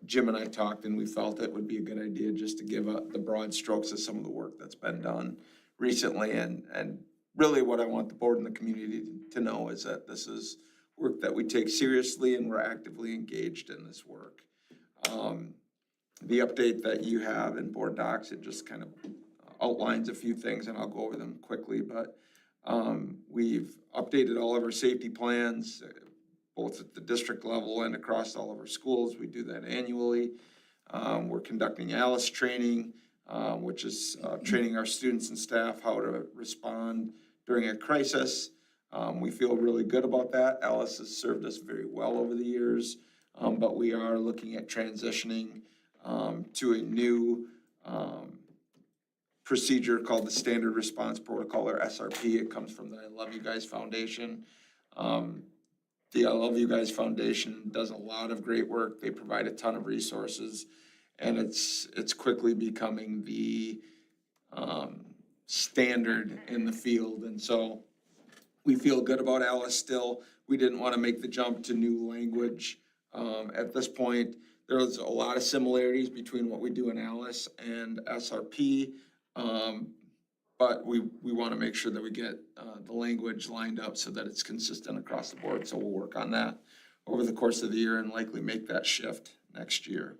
Jim and I talked and we felt it would be a good idea just to give the broad strokes of some of the work that's been done recently. And really what I want the board and the community to know is that this is work that we take seriously and we're actively engaged in this work. The update that you have in board docs, it just kind of outlines a few things and I'll go over them quickly, but we've updated all of our safety plans, both at the district level and across all of our schools. We do that annually. We're conducting ALICE training, which is training our students and staff how to respond during a crisis. We feel really good about that. ALICE has served us very well over the years, but we are looking at transitioning to a new procedure called the Standard Response Protocol, or SRP. It comes from the I Love You Guys Foundation. The I Love You Guys Foundation does a lot of great work. They provide a ton of resources, and it's quickly becoming the standard in the field. And so we feel good about ALICE still. We didn't want to make the jump to new language. At this point, there's a lot of similarities between what we do in ALICE and SRP. But we want to make sure that we get the language lined up so that it's consistent across the board. So we'll work on that over the course of the year and likely make that shift next year.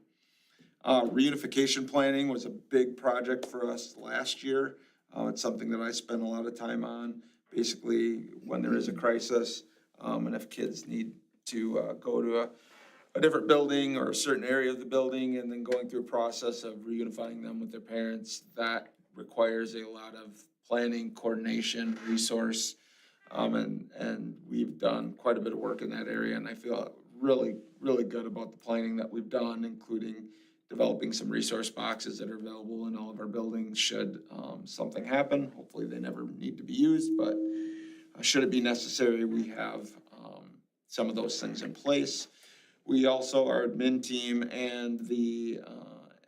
Reunification planning was a big project for us last year. It's something that I spent a lot of time on. Basically, when there is a crisis, and if kids need to go to a different building or a certain area of the building and then going through a process of reunifying them with their parents, that requires a lot of planning, coordination, resource, and we've done quite a bit of work in that area, and I feel really, really good about the planning that we've done, including developing some resource boxes that are available in all of our buildings should something happen. Hopefully they never need to be used, but should it be necessary, we have some of those things in place. We also, our admin team and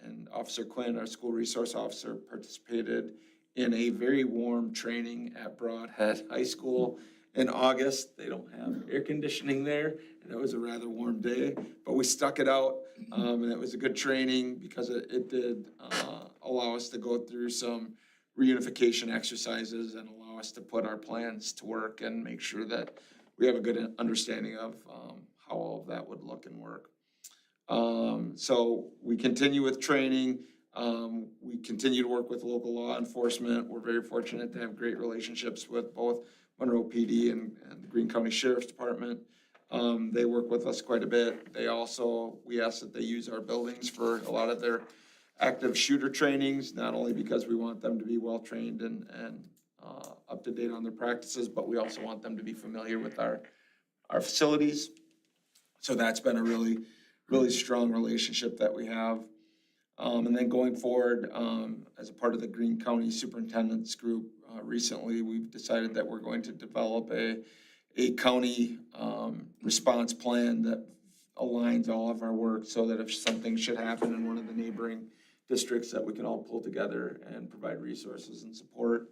and Officer Quinn, our school resource officer, participated in a very warm training at Broadhead High School in August. They don't have air conditioning there, and it was a rather warm day, but we stuck it out. And it was a good training because it did allow us to go through some reunification exercises and allow us to put our plans to work and make sure that we have a good understanding of how all of that would look and work. So we continue with training. We continue to work with local law enforcement. We're very fortunate to have great relationships with both Monroe PD and the Greene County Sheriff's Department. They work with us quite a bit. We ask that they use our buildings for a lot of their active shooter trainings, not only because we want them to be well-trained and up to date on their practices, but we also want them to be familiar with our facilities. So that's been a really, really strong relationship that we have. And then going forward, as a part of the Greene County Superintendent's Group, recently we've decided that we're going to develop a county response plan that aligns all of our work so that if something should happen in one of the neighboring districts, that we can all pull together and provide resources and support.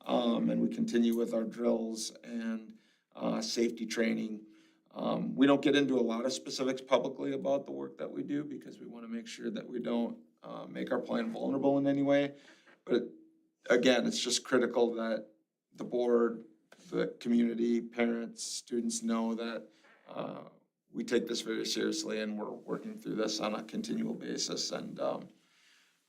And we continue with our drills and safety training. We don't get into a lot of specifics publicly about the work that we do because we want to make sure that we don't make our plan vulnerable in any way. But again, it's just critical that the board, the community, parents, students know that we take this very seriously and we're working through this on a continual basis. And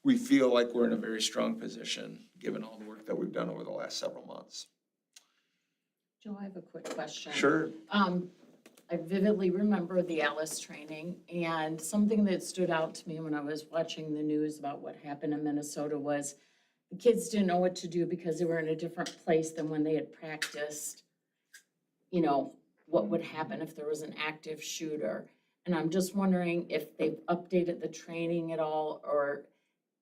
we feel like we're in a very strong position given all the work that we've done over the last several months. Joe, I have a quick question. Sure. I vividly remember the Alice training, and something that stood out to me when I was watching the news about what happened in Minnesota was the kids didn't know what to do because they were in a different place than when they had practiced, you know, what would happen if there was an active shooter. And I'm just wondering if they've updated the training at all or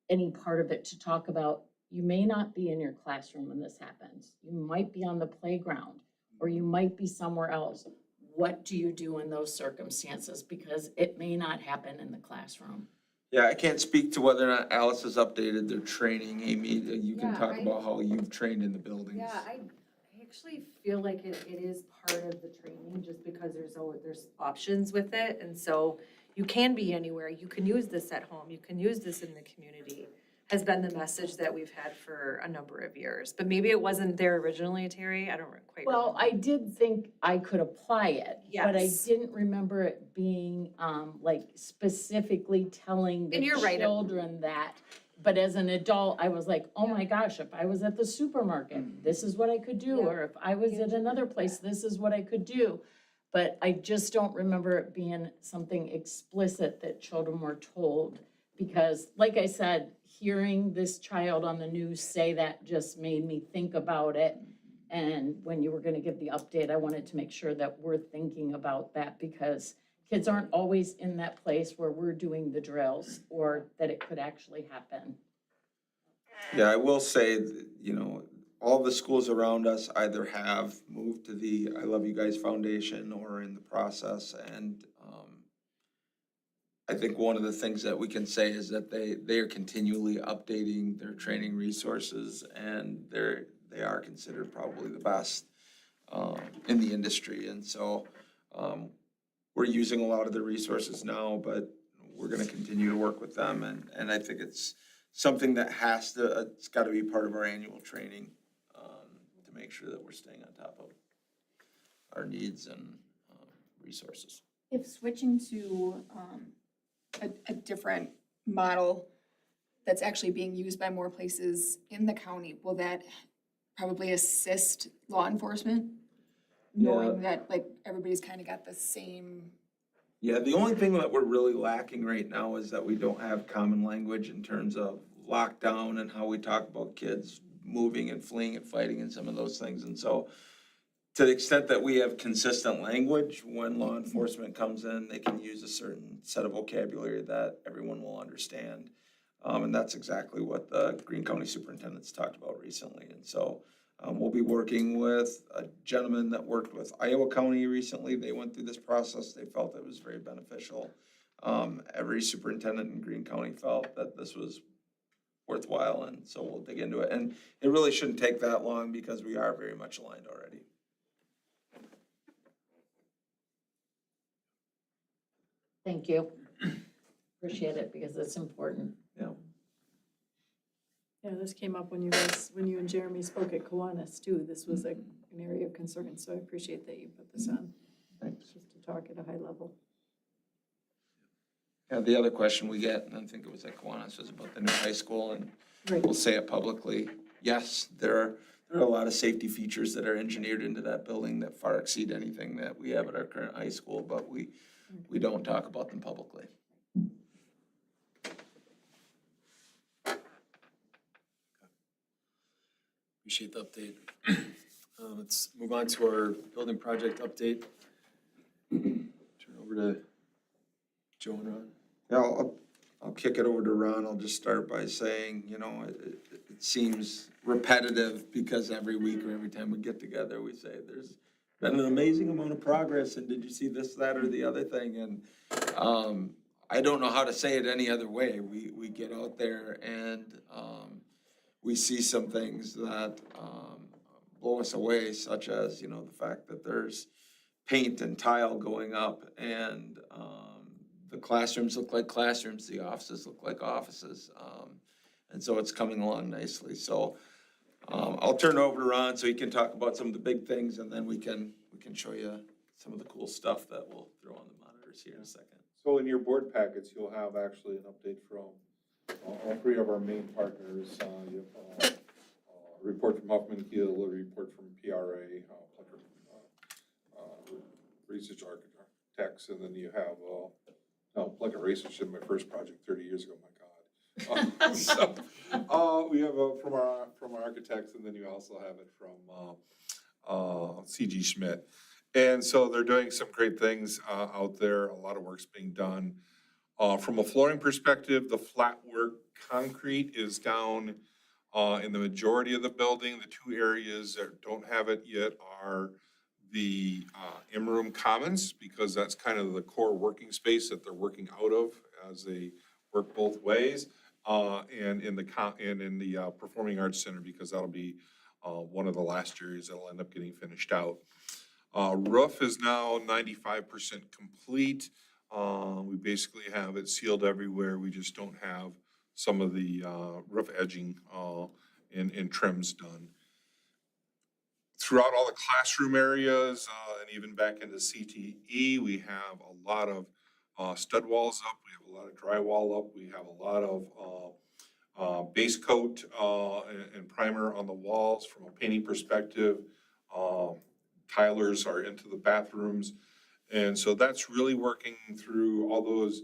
any part of it to talk about, you may not be in your classroom when this happens. You might be on the playground, or you might be somewhere else. What do you do in those circumstances? Because it may not happen in the classroom. Yeah, I can't speak to whether or not Alice has updated their training. Amy, you can Yeah, talk about how you've trained in the buildings. Yeah, I actually feel like it is part of the training, just because there's options with it, and so you can be anywhere, you can use this at home, you can use this in the community, has been the message that we've had for a number of years. But maybe it wasn't there originally, Terry, I don't quite remember. Well, I did think I could apply it, but I Yes. didn't remember it being, like specifically telling the And you're right. children that. But as an adult, I was like, oh my gosh, if I was at the supermarket, this is what I could do. Yeah. Or if I was at another place, this is what I could do. But I just don't remember it being something explicit that children were told. Because like I said, hearing this child on the news say that just made me think about it. And when you were gonna give the update, I wanted to make sure that we're thinking about that because kids aren't always in that place where we're doing the drills or that it could actually happen. Yeah, I will say, all the schools around us either have moved to the I Love You Guys Foundation or are in the process. And I think one of the things that we can say is that they are continually updating their training resources, and they are considered probably the best in the industry. And so we're using a lot of the resources now, but we're gonna continue to work with them. And I think it's something that it's gotta be part of our annual training to make sure that we're staying on top of our needs and resources. If switching to a different model that's actually being used by more places in the county, will that probably assist law enforcement? Knowing that like everybody's kind of got the same. Yeah, the only thing that we're really lacking right now is that we don't have common language in terms of lockdown and how we talk about kids moving and fleeing and fighting and some of those things. And so to the extent that we have consistent language, when law enforcement comes in, they can use a certain set of vocabulary that everyone will understand. And that's exactly what the Greene County Superintendent's talked about recently. And so We'll be working with a gentleman that worked with Iowa County recently. They went through this process. They felt it was very beneficial. Every superintendent in Greene County felt that this was worthwhile, and so we'll dig into it. And it really shouldn't take that long because we are very much aligned already. Thank you. Appreciate it because it's important. Yeah, this came up when you and Jeremy spoke at Kiwanis too. This was an area of concern, so I appreciate that you put this on. Thanks. Just to talk at a high level. Yeah, the other question we get, and I think it was at Kiwanis, was about the new high school, and Right. we'll say it publicly. Yes, there are a lot of safety features that are engineered into that building that far exceed anything that we have at our current high school, but we don't talk about them publicly. Appreciate the update. Let's move on to our building project update. Turn over to Joe and Ron. Yeah, I'll kick it over to Ron. I'll just start by saying, it seems repetitive because every week or every time we get together, we say there's been an amazing amount of progress, and did you see this, that, or the other thing? And I don't know how to say it any other way. We get out there and we see some things that blow us away, such as, the fact that there's paint and tile going up, and the classrooms look like classrooms, the offices look like offices. And so it's coming along nicely. So I'll turn it over to Ron so he can talk about some of the big things, and then we can show you some of the cool stuff that we'll throw on the monitors here in a second. So in your board packets, you'll have actually an update from all three of our main partners. You have a report from Huffman Keel, a report from PRA, Research Architects, and then you have, Plunkett Research did my first project 30 years ago, my God. So we have from our architects, and then you also have it from CG Schmidt. And so they're doing some great things out there. A lot of work's being done. From a flooring perspective, the flat work concrete is down in the majority of the building. The two areas that don't have it yet are the in-room commons, because that's kind of the core working space that they're working out of as they work both ways. And in the Performing Arts Center, because that'll be one of the last areas that'll end up getting finished out. Roof is now 95% complete. We basically have it sealed everywhere. We just don't have some of the roof edging and trims done. Throughout all the classroom areas and even back into CTE, we have a lot of stud walls up. We have a lot of drywall up. We have a lot of base coat and primer on the walls from a painting perspective. Tilers are into the bathrooms. And so that's really working through all those,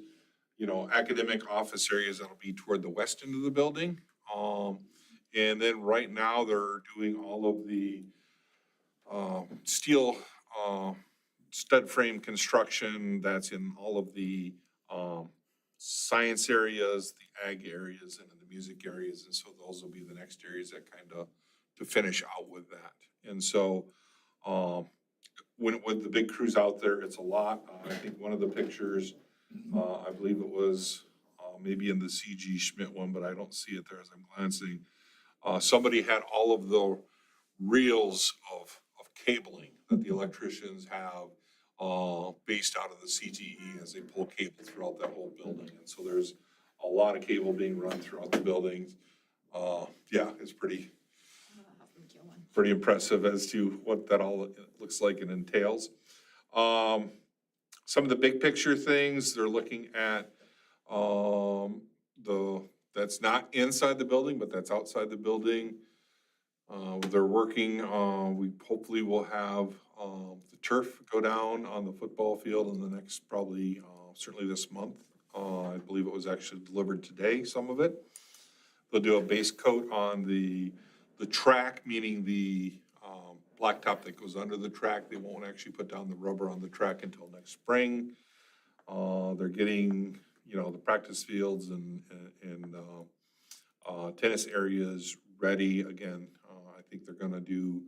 academic office areas that'll be toward the west end of the building. And then right now they're doing all of the steel stud frame construction that's in all of the science areas, the ag areas, and the music areas. And so those will be the next areas that kind of to finish out with that. And so with the big crews out there, it's a lot. I think one of the pictures, I believe it was maybe in the CG Schmidt one, but I don't see it there as I'm glancing. Somebody had all of the reels of cabling that the electricians have based out of the CTE as they pull cable throughout that whole building. And so there's a lot of cable being run throughout the buildings. Yeah, it's pretty impressive as to what that all looks like and entails. Some of the big picture things, they're looking at that's not inside the building, but that's outside the building. They're working, we hopefully will have the turf go down on the football field in the next probably, certainly this month. I believe it was actually delivered today, some of it. They'll do a base coat on the track, meaning the blacktop that goes under the track. They won't actually put down the rubber on the track until next spring. They're getting, the practice fields and tennis areas ready. Again, I think they're gonna do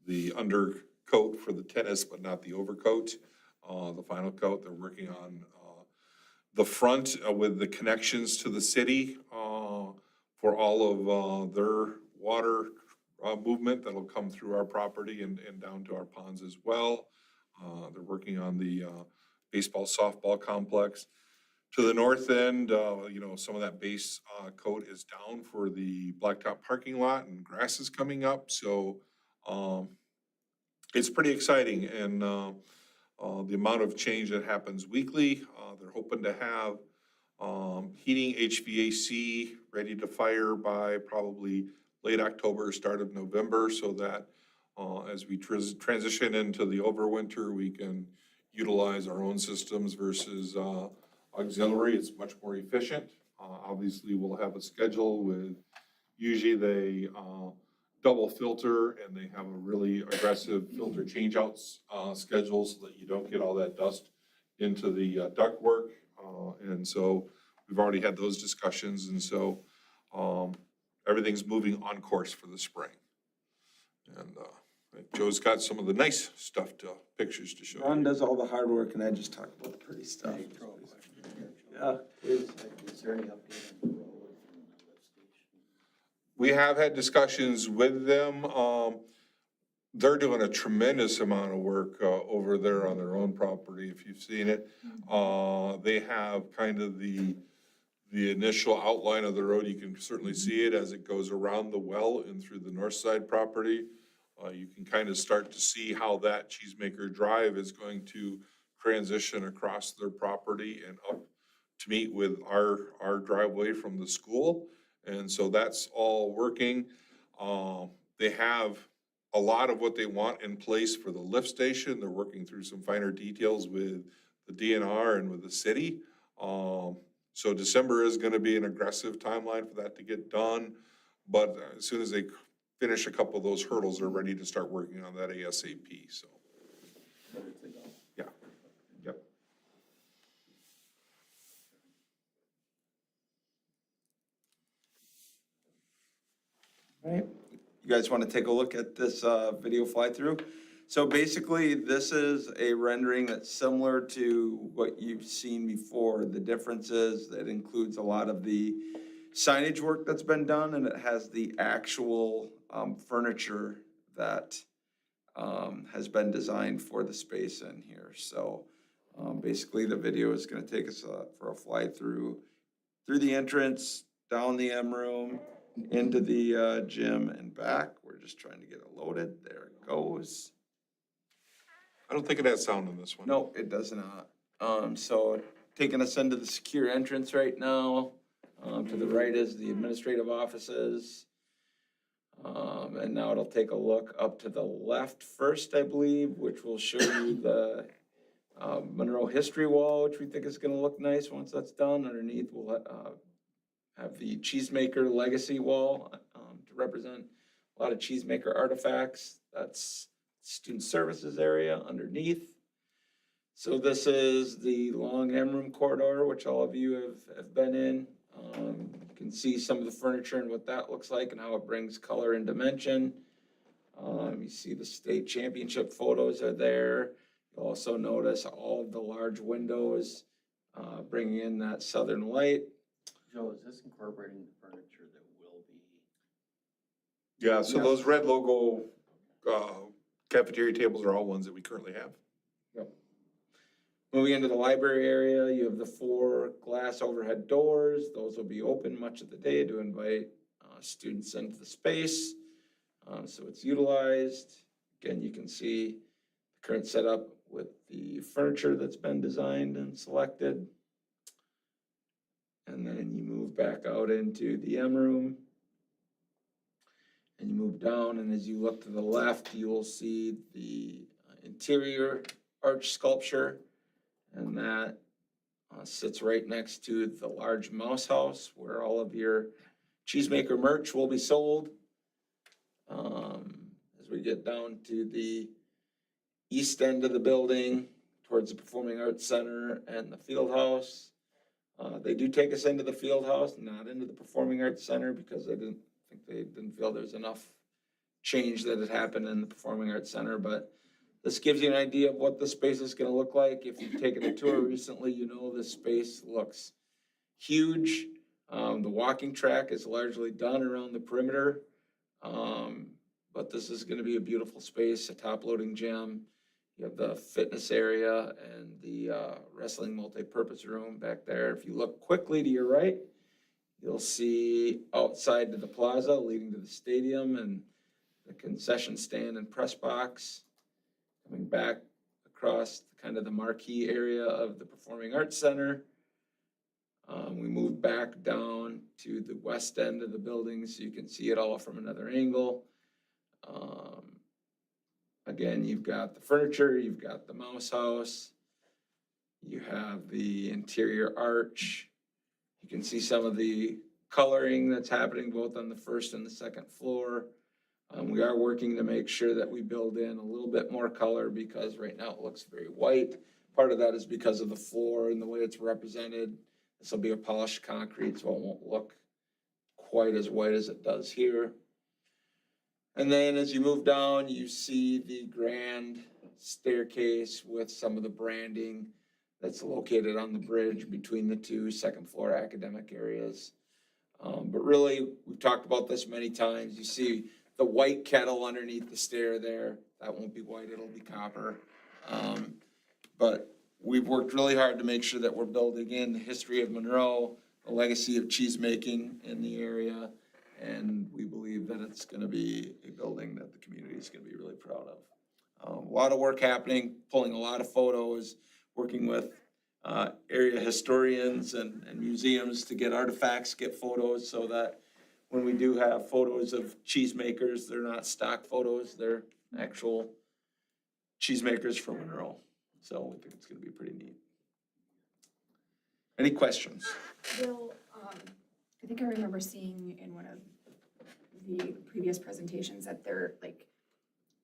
the undercoat for the tennis, but not the overcoat, the final coat. They're working on the front with the connections to the city for all of their water movement that'll come through our property and down to our ponds as well. They're working on the baseball, softball complex. To the north end, some of that base coat is down for the blacktop parking lot and grass is coming up. So it's pretty exciting, and the amount of change that happens weekly, they're hoping to have heating HVAC ready to fire by probably late October, start of November, so that as we transition into the overwinter, we can utilize our own systems versus auxiliary. It's much more efficient. Obviously, we'll have a schedule with, usually they double filter, and they have a really aggressive filter changeouts schedule so that you don't get all that dust into the ductwork. And so we've already had those discussions, and so everything's moving on course for the spring. And Joe's got some of the nice stuff pictures to show. Ron does all the hard work and I just talk about the pretty stuff. Hey, throw a question here, Joe. Yeah, please. Is there any update on the road from the lift station? We have had discussions with them. They're doing a tremendous amount of work over there on their own property, if you've seen it. They have kind of the initial outline of the road. You can certainly see it as it goes around the well and through the north side property. You can kind of start to see how that Cheesemaker Drive is going to transition across their property and up to meet with our driveway from the school. And so that's all working. They have a lot of what they want in place for the lift station. They're working through some finer details with the DNR and with the city. So December is gonna be an aggressive timeline for that to get done. But as soon as they finish a couple of those hurdles, they're ready to start working on that ASAP, so. Yeah, yep. Right, you guys want to take a look at this video fly through? So basically, this is a rendering that's similar to what you've seen before. The difference is that it includes a lot of the signage work that's been done, and it has the actual furniture that has been designed for the space in here. So basically, the video is going to take us for a fly through the entrance, down the M room, into the gym and back. We're just trying to get it loaded. There it goes. I don't think it has sound in this one. No, it does not. So taking us into the secure entrance right now. To the right is the administrative offices. And now it'll take a look up to the left first, I believe, which will show you the Monroe History Wall, which we think is gonna look nice once that's done. Underneath, we'll have the Cheesemaker Legacy Wall to represent a lot of Cheesemaker artifacts. That's Student Services area underneath. So this is the long M room corridor, which all of you have been in. You can see some of the furniture and what that looks like and how it brings color and dimension. You see the state championship photos are there. You'll also notice all of the large windows bringing in that southern light. Joe, is this incorporating the furniture that will be? Yeah, so Yes. those red logo cafeteria tables are all ones that we currently have. Moving into the library area, you have the 4 glass overhead doors. Those will be open much of the day to invite students into the space. So it's utilized. Again, you can see the current setup with the furniture that's been designed and selected. And then you move back out into the M room. And you move down, and as you look to the left, you'll see the interior arch sculpture. And that sits right next to the large mouse house where all of your Cheesemaker merch will be sold. As we get down to the east end of the building, towards the Performing Arts Center and the field house. They do take us into the field house, not into the Performing Arts Center, because they didn't feel there's enough change that had happened in the Performing Arts Center, but this gives you an idea of what the space is gonna look like. If you've taken a tour recently, you know this space looks huge. The walking track is largely done around the perimeter. But this is gonna be a beautiful space, a top-loading gym. You have the fitness area and the wrestling multi-purpose room back there. If you look quickly to your right, you'll see outside to the plaza leading to the stadium and the concession stand and press box. Coming back across kind of the marquee area of the Performing Arts Center. We move back down to the west end of the building so you can see it all from another angle. Again, you've got the furniture, you've got the mouse house, you have the interior arch. You can see some of the coloring that's happening both on the first and the second floor. We are working to make sure that we build in a little bit more color because right now it looks very white. Part of that is because of the floor and the way it's represented. This will be a polished concrete, so it won't look quite as white as it does here. And then as you move down, you see the grand staircase with some of the branding that's located on the bridge between the two second floor academic areas. But really, we've talked about this many times. You see the white kettle underneath the stair there. That won't be white, it'll be copper. But we've worked really hard to make sure that we're building in the history of Monroe, the legacy of cheesemaking in the area. And we believe that it's gonna be a building that the community is gonna be really proud of. A lot of work happening, pulling a lot of photos, working with area historians and museums to get artifacts, get photos so that when we do have photos of cheesemakers, they're not stock photos, they're actual cheesemakers from Monroe. So we think it's gonna be pretty neat. Any questions? Bill, I think I remember seeing in one of the previous presentations that their like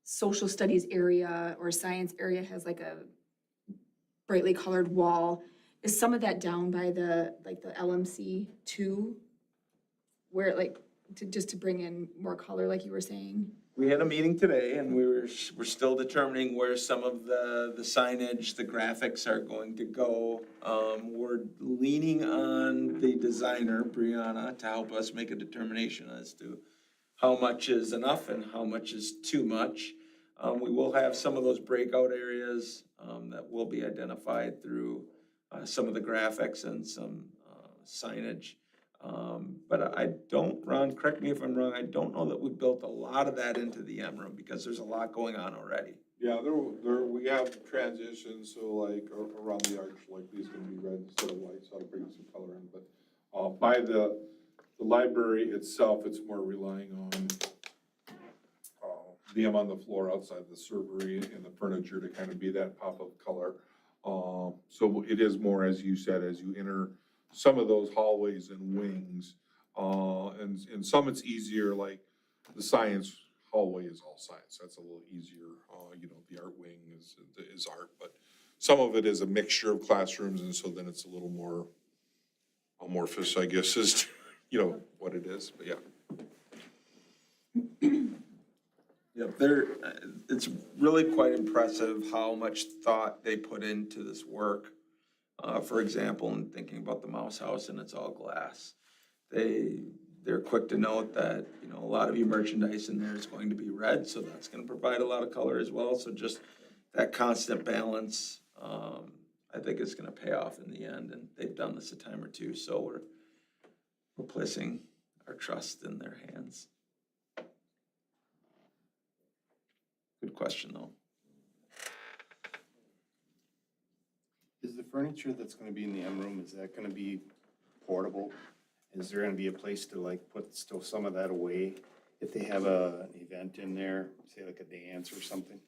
social studies area or science area has like a brightly colored wall. Is some of that down by the LMC too? Where like just to bring in more color like you were saying? We had a meeting today and we're still determining where some of the signage, the graphics are going to go. We're leaning on the designer, Brianna, to help us make a determination as to how much is enough and how much is too much. We will have some of those breakout areas that will be identified through some of the graphics and some signage. But I don't, Ron, correct me if I'm wrong, I don't know that we built a lot of that into the M room because there's a lot going on already. Yeah, we have transitions, so like around the arch, like these gonna be red instead of white, so I'll bring some color in, but by the library itself, it's more relying on the M on the floor outside the servery and the furniture to kind of be that pop of color. So it is more, as you said, as you enter some of those hallways and wings, and some it's easier, like the science hallway is all science, that's a little easier. The art wing is art, but some of it is a mixture of classrooms, and so then it's a little more amorphous, I guess, is, what it is, but yeah. Yeah, it's really quite impressive how much thought they put into this work. For example, in thinking about the mouse house and it's all glass. They're quick to note that, a lot of your merchandise in there is going to be red, so that's gonna provide a lot of color as well. So just that constant balance, I think is gonna pay off in the end, and they've done this a time or two, so we're placing our trust in their hands. Good question, though. Is the furniture that's gonna be in the M room, is that gonna be portable? Is there gonna be a place to stow some of that away if they have an event in there, say like a dance or something?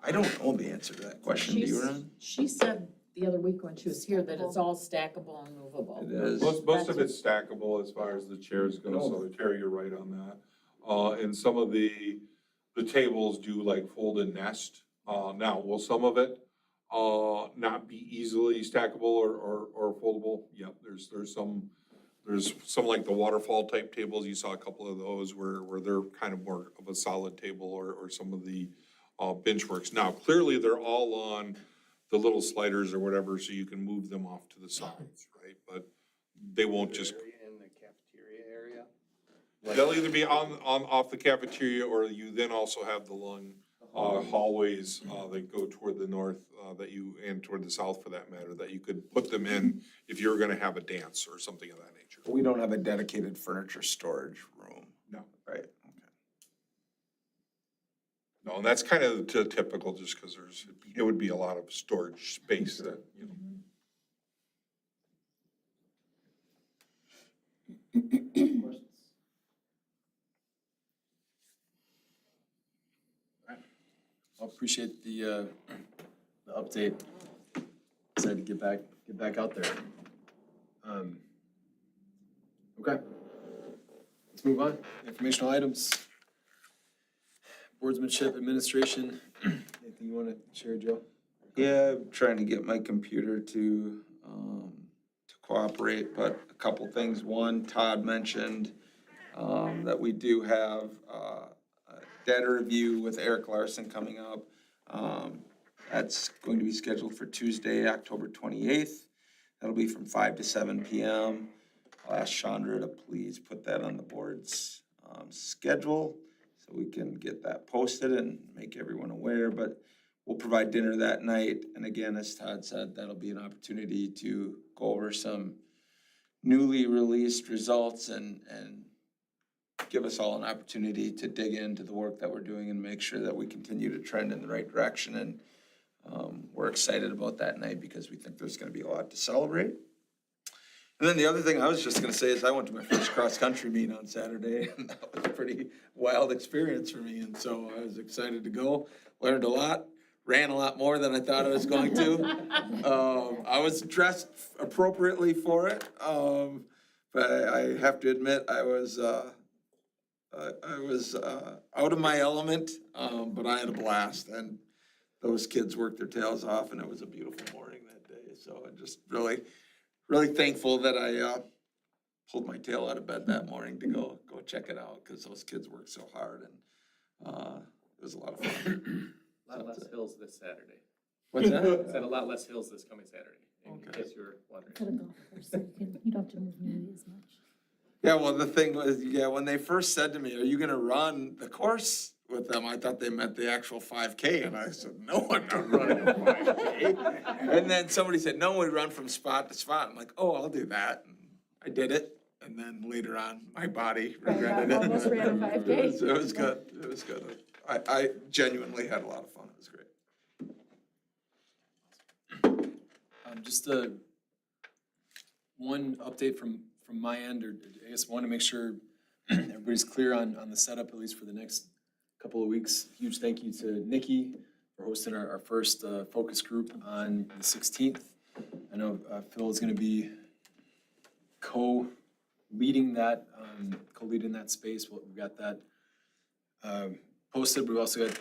I don't know the answer to that question, do you, Ron? She said the other week when she was here that it's all stackable and movable. It is. Most of it's stackable as far as the chairs go, so the chair, you're right on that. And some of the tables do like fold and nest. Now, will some of it not be easily stackable or foldable? Yep, there's There's some like the waterfall type tables, you saw a couple of those where they're kind of more of a solid table or some of the benchworks. Now, clearly, they're all on the little sliders or whatever, so you can move them off to the sides, right? But they won't just, In the cafeteria area? they'll either be off the cafeteria, or you then also have the long hallways that go toward the north, and toward the south for that matter, that you could put them in if you were gonna have a dance or something of that nature. We don't have a dedicated furniture storage room. No. Right, okay. No, and that's kind of typical, just because it would be a lot of storage space that, you know. Questions? All right. I appreciate the update. Excited to get back out there. Okay. Let's move on. Informational items. Boardsmanship, administration. Anything you want to share, Joe? Yeah, I'm trying to get my computer to cooperate, but a couple things. One, Todd mentioned, that we do have, a data review with Eric Larson coming up. That's going to be scheduled for Tuesday, October 28th. That'll be from 5 to 7 p.m. I'll ask Chandra to please put that on the board's, schedule so we can get that posted and make everyone aware, but we'll provide dinner that night. And again, as Todd said, that'll be an opportunity to go over some newly released results and give us all an opportunity to dig into the work that we're doing and make sure that we continue to trend in the right direction. And we're excited about that night because we think there's gonna be a lot to celebrate. And then the other thing I was just gonna say is I went to my first cross-country meet on Saturday, and that was a pretty wild experience for me. And so I was excited to go, learned a lot, ran a lot more than I thought I was going to. I was dressed appropriately for it, but I have to admit, I was out of my element, but I had a blast, and those kids worked their tails off, and it was a beautiful morning that day. So I'm just really thankful that I pulled my tail out of bed that morning to go check it out, because those kids worked so hard, and it was a lot of fun. A lot less hills this Saturday. What's that? Said a lot less hills this coming Saturday, in Okay. case you were wondering. For the golf course, so you don't have to move nearly as much. Yeah, well, the thing was, when they first said to me, are you gonna run the course with them? I thought they meant the actual 5K, and I said, no, I'm not running a 5K. And then somebody said, no, we run from spot to spot. I'm like, oh, I'll do that. And I did it, and then later on, my body regretted it. Almost ran a 5K. It was good, it was good. I genuinely had a lot of fun, it was great. Just one update from my end, or I guess want to make sure everybody's clear on the setup, at least for the next couple of weeks. Huge thank you to Nikki for hosting our first focus group on the 16th. I know Phil is going to be co-leading that space. We've got that posted. We've also got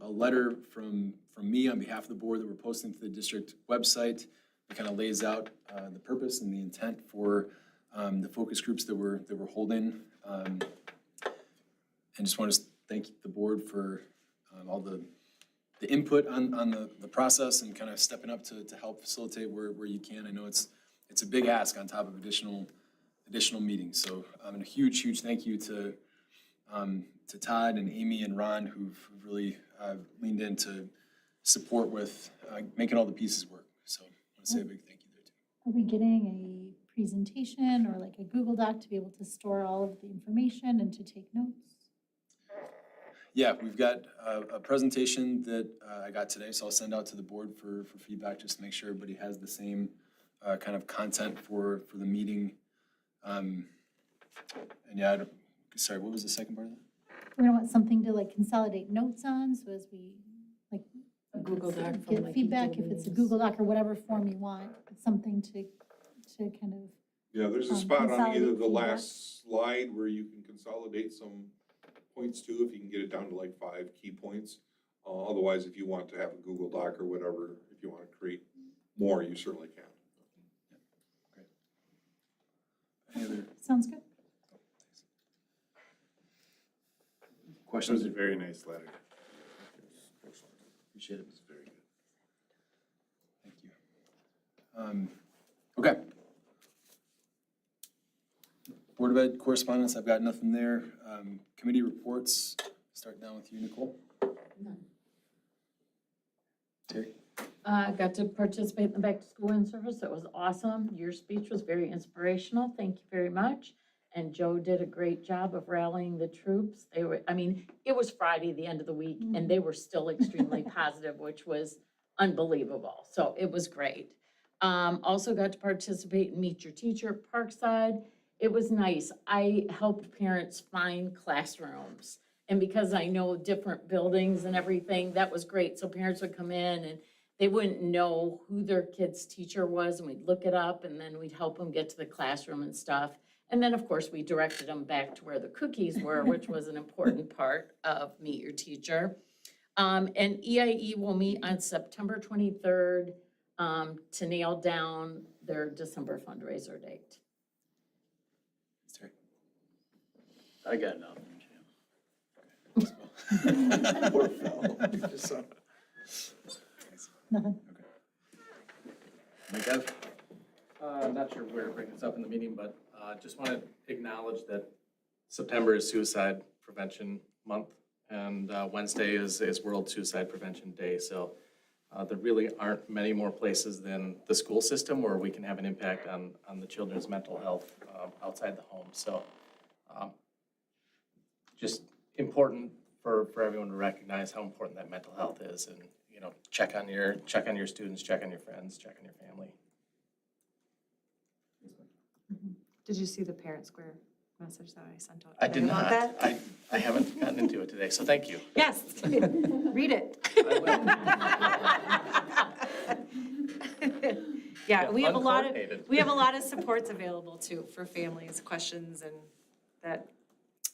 a letter from me on behalf of the board that we're posting to the district website. It kind of lays out the purpose and the intent for the focus groups that we're holding. And just want to thank the board for all the input on the process and kind of stepping up to help facilitate where you can. I know it's a big ask on top of additional meetings. So and a huge thank you to Todd and Amy and Ron, who've really leaned in to support with making all the pieces work. So I want to say a big thank you there too. Are we getting a presentation or like a Google Doc to be able to store all of the information and to take notes? Yeah, we've got a presentation that I got today, so I'll send out to the board for feedback, just to make sure everybody has the same kind of content for the meeting. And yeah, sorry, what was the second part of that? We're gonna want something to like consolidate notes on, so as we like. A Google Doc from Get like feedback, each of if it's a these. Google Doc or whatever form you want, it's something to kind of. Yeah, there's a spot on either consolidate the feedback. last slide where you can consolidate some points too, if you can get it down to like 5 key points. Otherwise, if you want to have a Google Doc or whatever, if you want to create more, you certainly can. Any other Sounds good. It questions? was a very nice letter. Appreciate it. It's very good. Thank you. Okay. Board of Ed correspondence, I've got nothing there. Committee reports, start down with you, Nicole. None. Terry? Got to participate in the back to school in service. It was awesome. Your speech was very inspirational. Thank you very much. And Joe did a great job of rallying the troops. They were, I mean, it was Friday, the end of the week, and they were still extremely positive, which was unbelievable. So it was great. Also got to participate in Meet Your Teacher at Parkside. It was nice. I helped parents find classrooms. And because I know different buildings and everything, that was great. So parents would come in and they wouldn't know who their kid's teacher was, and we'd look it up, and then we'd help them get to the classroom and stuff. And then, of course, we directed them back to where the cookies were, which was an important part of Meet Your Teacher. And EIE will meet on September 23rd to nail down their December fundraiser date. Terry? I got nothing, Jim. Poor fellow. Just so- Nothing. Mike, I'm not sure where to bring this up in the meeting, but just want to acknowledge that September is Suicide Prevention Month, and Wednesday is World Suicide Prevention Day. So there really aren't many more places than the school system where we can have an impact on the children's mental health outside the home. So just important for everyone to recognize how important that mental health is, and check on your students, check on your friends, check on your family. Did you see the Parent Square message that I sent out I today did about not. that? I haven't gotten into it today, so thank you. Yes, read it. Yeah, we have a lot of supports available too for families, questions, and that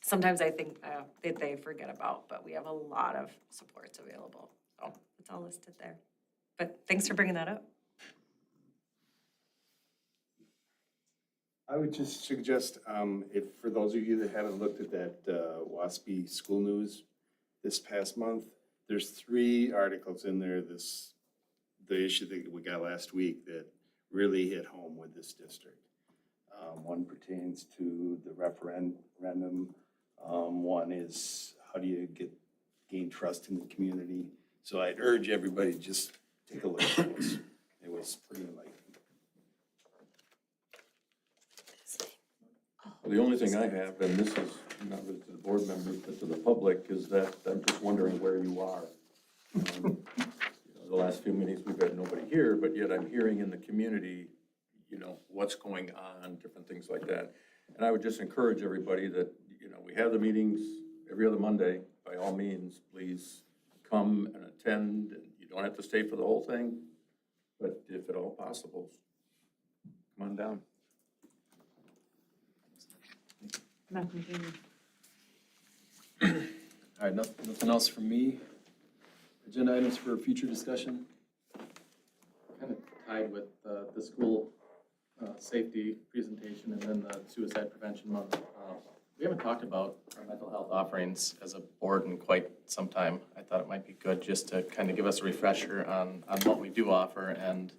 sometimes I think that they forget about, but we have a lot of supports available. So it's all listed there. But thanks for bringing that up. I would just suggest, if, for those of you that haven't looked at that WASB School News this past month, there's 3 articles in there, the issue that we got last week that really hit home with this district. One pertains to the referendum. One is, how do you gain trust in the community? So I'd urge everybody, just take a look at those. It was pretty enlightening. The only thing I have, and this is not really to the board members, but to the public, is that I'm just wondering where you are. The last few meetings, we've had nobody here, but yet I'm hearing in the community, what's going on, different things like that. And I would just encourage everybody that, we have the meetings every other Monday. By all means, please come and attend. And you don't have to stay for the whole thing, but if at all possible, come on down. Nothing. all right, nothing else from me. Agenda items for future discussion? Kind of tied with the school safety presentation and then the suicide prevention month. We haven't talked about our mental health offerings as a board in quite some time. I thought it might be good just to kind of give us a refresher on what we do offer and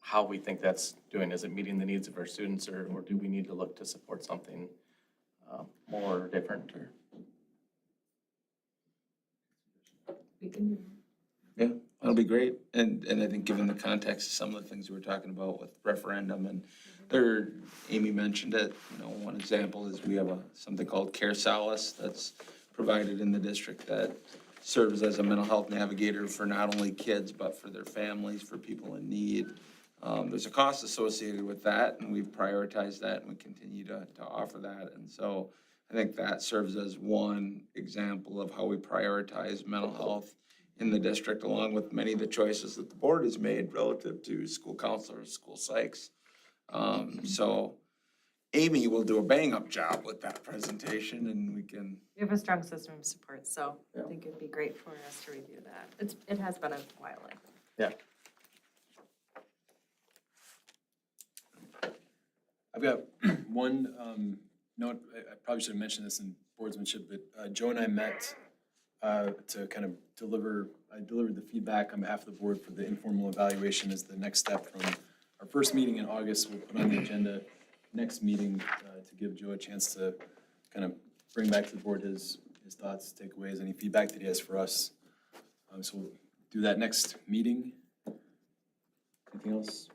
how we think that's doing. Is it meeting the needs of our students, or do we need to look to support something more different? Or Yeah, that'll be great. And I think given the context of some of the things we were talking about with referendum and Amy mentioned it, one example is we have something called Care Solace that's provided in the district that serves as a mental health navigator for not only kids, but for their families, for people in need. There's a cost associated with that, and we've prioritized that, and we continue to offer that. And so I think that serves as one example of how we prioritize mental health in the district, along with many of the choices that the board has made relative to school counselors, school psychs. So Amy will do a bang-up job with that presentation, and we can. We have a strong system of support, so I think it'd be great for us to review that. It has been a while. yeah. I've got one note, I probably should have mentioned this in boardsmanship, but Joe and I met to kind of I delivered the feedback on behalf of the board for the informal evaluation as the next step from our first meeting in August. We'll put on the agenda next meeting to give Joe a chance to kind of bring back to the board his thoughts, takeaways, any feedback that he has for us. So we'll do that next meeting. Anything else?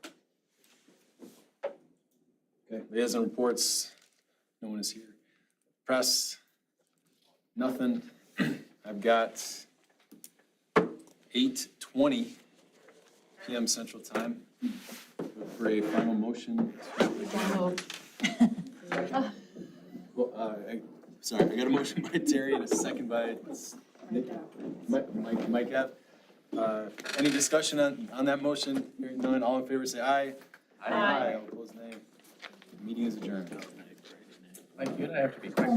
Okay, liaison reports, no one is here. Press, nothing. I've got 8:20 PM Central Time for a final motion. Well, sorry, I got a motion by Terry and a second by Mike App. Any discussion on that motion? Hearing none, all in favor say aye. Aye. All opposed, nay. Meeting is adjourned. Like, you're gonna have to be quick.